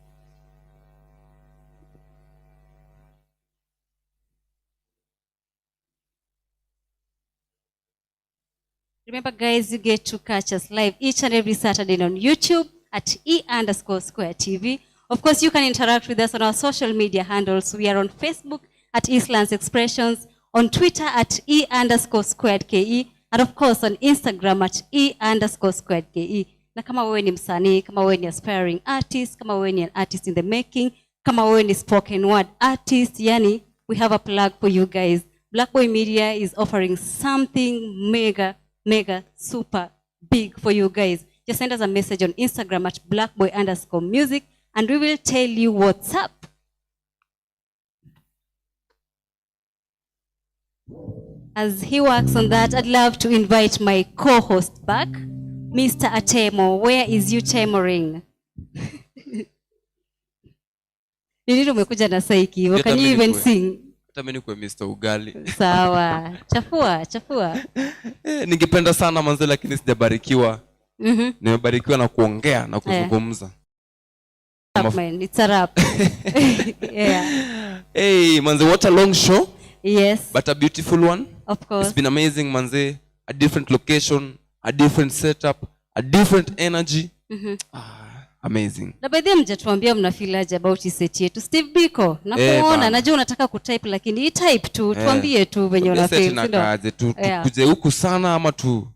Remember, guys, you get to catch us live each and every Saturday on YouTube at E_Square TV. Of course, you can interact with us on our social media handles. We are on Facebook at Eastlands Expressions, on Twitter at E_Squared KE, and of course on Instagram at E_Squared KE. Na kama wewe ni msanii, kama wewe ni aspiring artist, kama wewe ni an artist in the making, kama wewe ni spoken word artist, yani, we have a plug for you guys. Black Boy Media is offering something mega super big for you guys. Just send us a message on Instagram at blackboy_music and we will tell you what's up. As he works on that, I'd love to invite my co-host back, Mr. Atemo. Where is you temoring? Nini umekuja na saiki? Can you even sing? Hata mimi kwa Mr. Ugali. Sawa. Chafua. Ningependa sana manze, lakini sijabarikiwa. Nimebarikiwa na kuongea na kuzungumza. It's a rap. Yeah. Hey, manze, what a long show. Yes. But a beautiful one. Of course. It's been amazing, manze. A different location, a different setup, a different energy. Amazing. Na by the way, mjatuambia mnafilaje about hii set yetu. Steve Biko, nakuona, najua unataka kutype lakini hii type tu, tuambie tu venye unafeel. Sisi tunakaje tu kuje huku sana ama tu.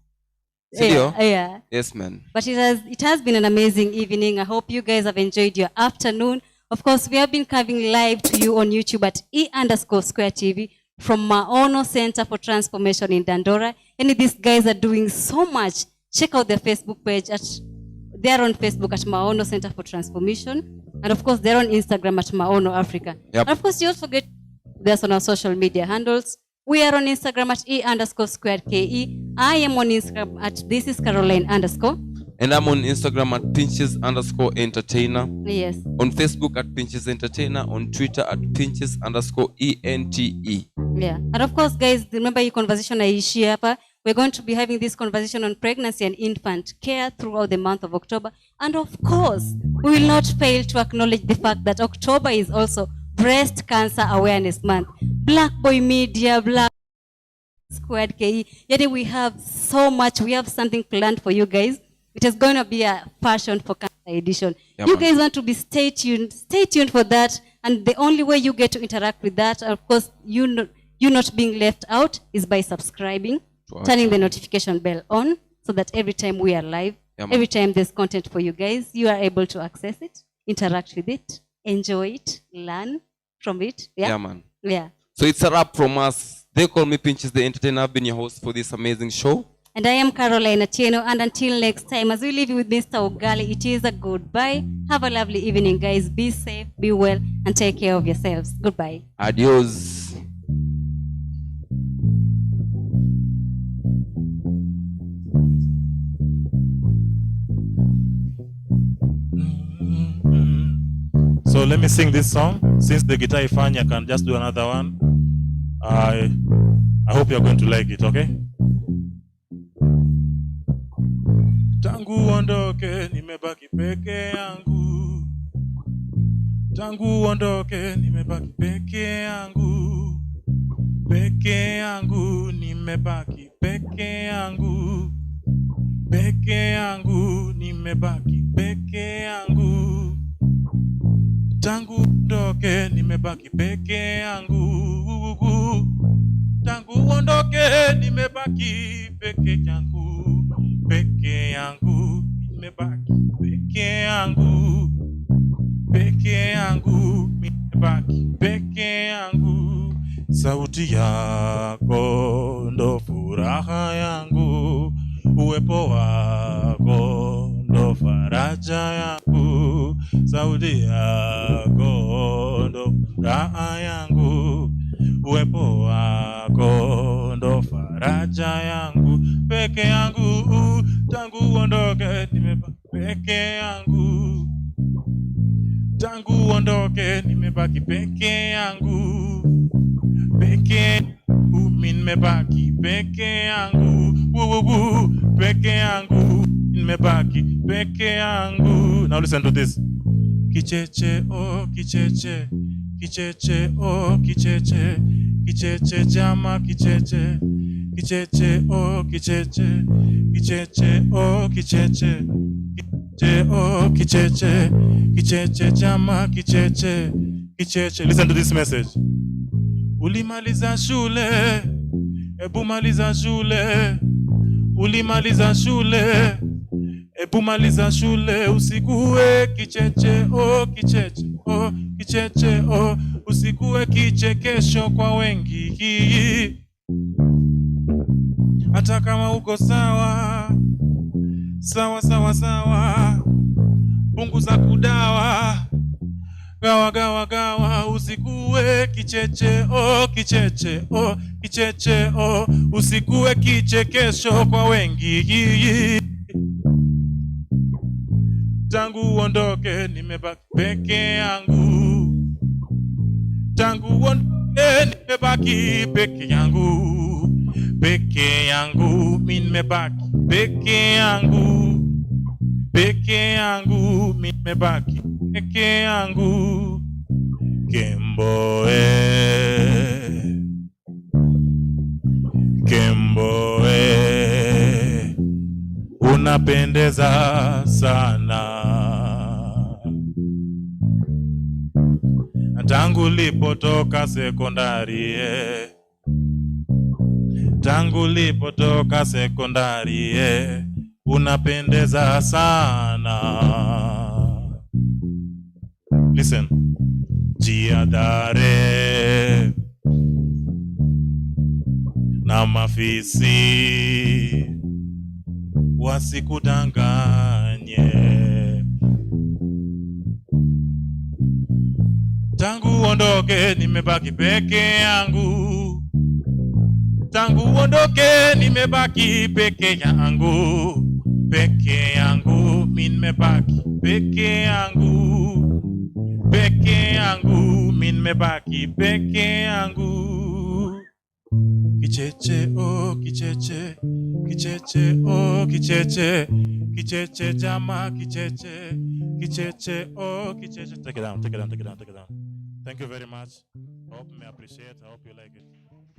Sindio? Yeah. Yes, man. But it has been an amazing evening. I hope you guys have enjoyed your afternoon. Of course, we have been coming live to you on YouTube at E_Square TV from Maono Center for Transformation in Dandora. And these guys are doing so much. Check out their Facebook page they're on Facebook at Maono Center for Transformation. And of course, they're on Instagram at Maono Africa. Yep. And of course, you also get this on our social media handles. We are on Instagram at E_Squared KE. I am on Instagram at thisiscaroline_. And I'm on Instagram at pinches_entertainer. Yes. On Facebook at pinches entertainer. On Twitter at pinches_ENTE. Yeah. And of course, guys, remember your conversation aishi hapa. We're going to be having this conversation on pregnancy and infant care throughout the month of October. And of course, we will not fail to acknowledge the fact that October is also Breast Cancer Awareness Month. Black Boy Media, Squared KE. Yet we have so much. We have something planned for you guys. It is going to be a fashion for Canada edition. Yeah, you man. guys want to be stay tuned for that. And the only way you get to interact with that, of course, you not being left out, is by subscribing, turning the notification bell on, so that every time we are live, Yeah, man. every time there's content for you guys, you are able to access it, interact with it, enjoy it, learn from it. Yeah, man. Yeah. So it's a wrap from us. They call me Pinches the Entertainer. I've been your host for this amazing show. And I am Caroline Atieno. And until next time, as we leave you with Mr. Ogali, it is a goodbye. Have a lovely evening, guys. Be safe, be well, and take care of yourselves. Goodbye. Adios. So let me sing this song. Since the guitar is fine, I can just do another one. I hope you're going to like it, okay? Tangu ondoke nimebaki peke yangu. Tangu ondoke nimebaki peke yangu. Peke yangu nimebaki peke yangu. Peke yangu nimebaki peke yangu. Tangu ondoke nimebaki peke yangu. Tangu ondoke nimebaki peke yangu. Peke yangu nimebaki peke yangu. Peke yangu nimebaki peke yangu. Sauti yako ndo furaha yangu. Uwepo wako ndo faraja yangu. Sauti yako ndo furaha yangu. Uwepo wako ndo faraja yangu. Peke yangu tangu uondoke nimebaki peke yangu. Tangu uondoke nimebaki peke yangu. Peke yangu nimebaki peke yangu. Peke yangu nimebaki peke yangu. Now listen to this. Kicheche oh kicheche. Kicheche oh kicheche. Kicheche jama kicheche. Kicheche oh kicheche. Kicheche oh kicheche. Kicheche oh kicheche. Kicheche jama kicheche. Kicheche. Listen to this message. Ulimaliza shule. Ebu maliza shule. Ulimaliza shule. Ebu maliza shule. Usikuwe kicheche oh kicheche. Oh kicheche oh. Usikuwe kichekesho kwa wengi. Hata kama uko sawa. Sawa sawa sawa. Punguza kudawa. Gawa gawa gawa. Usikuwe kicheche oh kicheche oh kicheche oh. Usikuwe kichekesho kwa wengi. Tangu uondoke nimebaki peke yangu. Tangu uondoke nimebaki peke yangu. Peke yangu nimebaki peke yangu. Peke yangu nimebaki peke yangu. Kemboe. Kemboe. Unapendeza sana. Tangu lipotoka sekondari. Tangu lipotoka sekondari. Unapendeza sana. Listen. Jiadare na mafisi wasikudanganye. Tangu uondoke nimebaki peke yangu. Tangu uondoke nimebaki peke yangu. Peke yangu nimebaki peke yangu. Peke yangu nimebaki peke yangu. Kicheche oh kicheche. Kicheche oh kicheche. Kicheche jama kicheche. Kicheche oh kicheche. Take it down, take it down, take it down, take it down. Thank you very much. I hope you may appreciate. I hope you like it.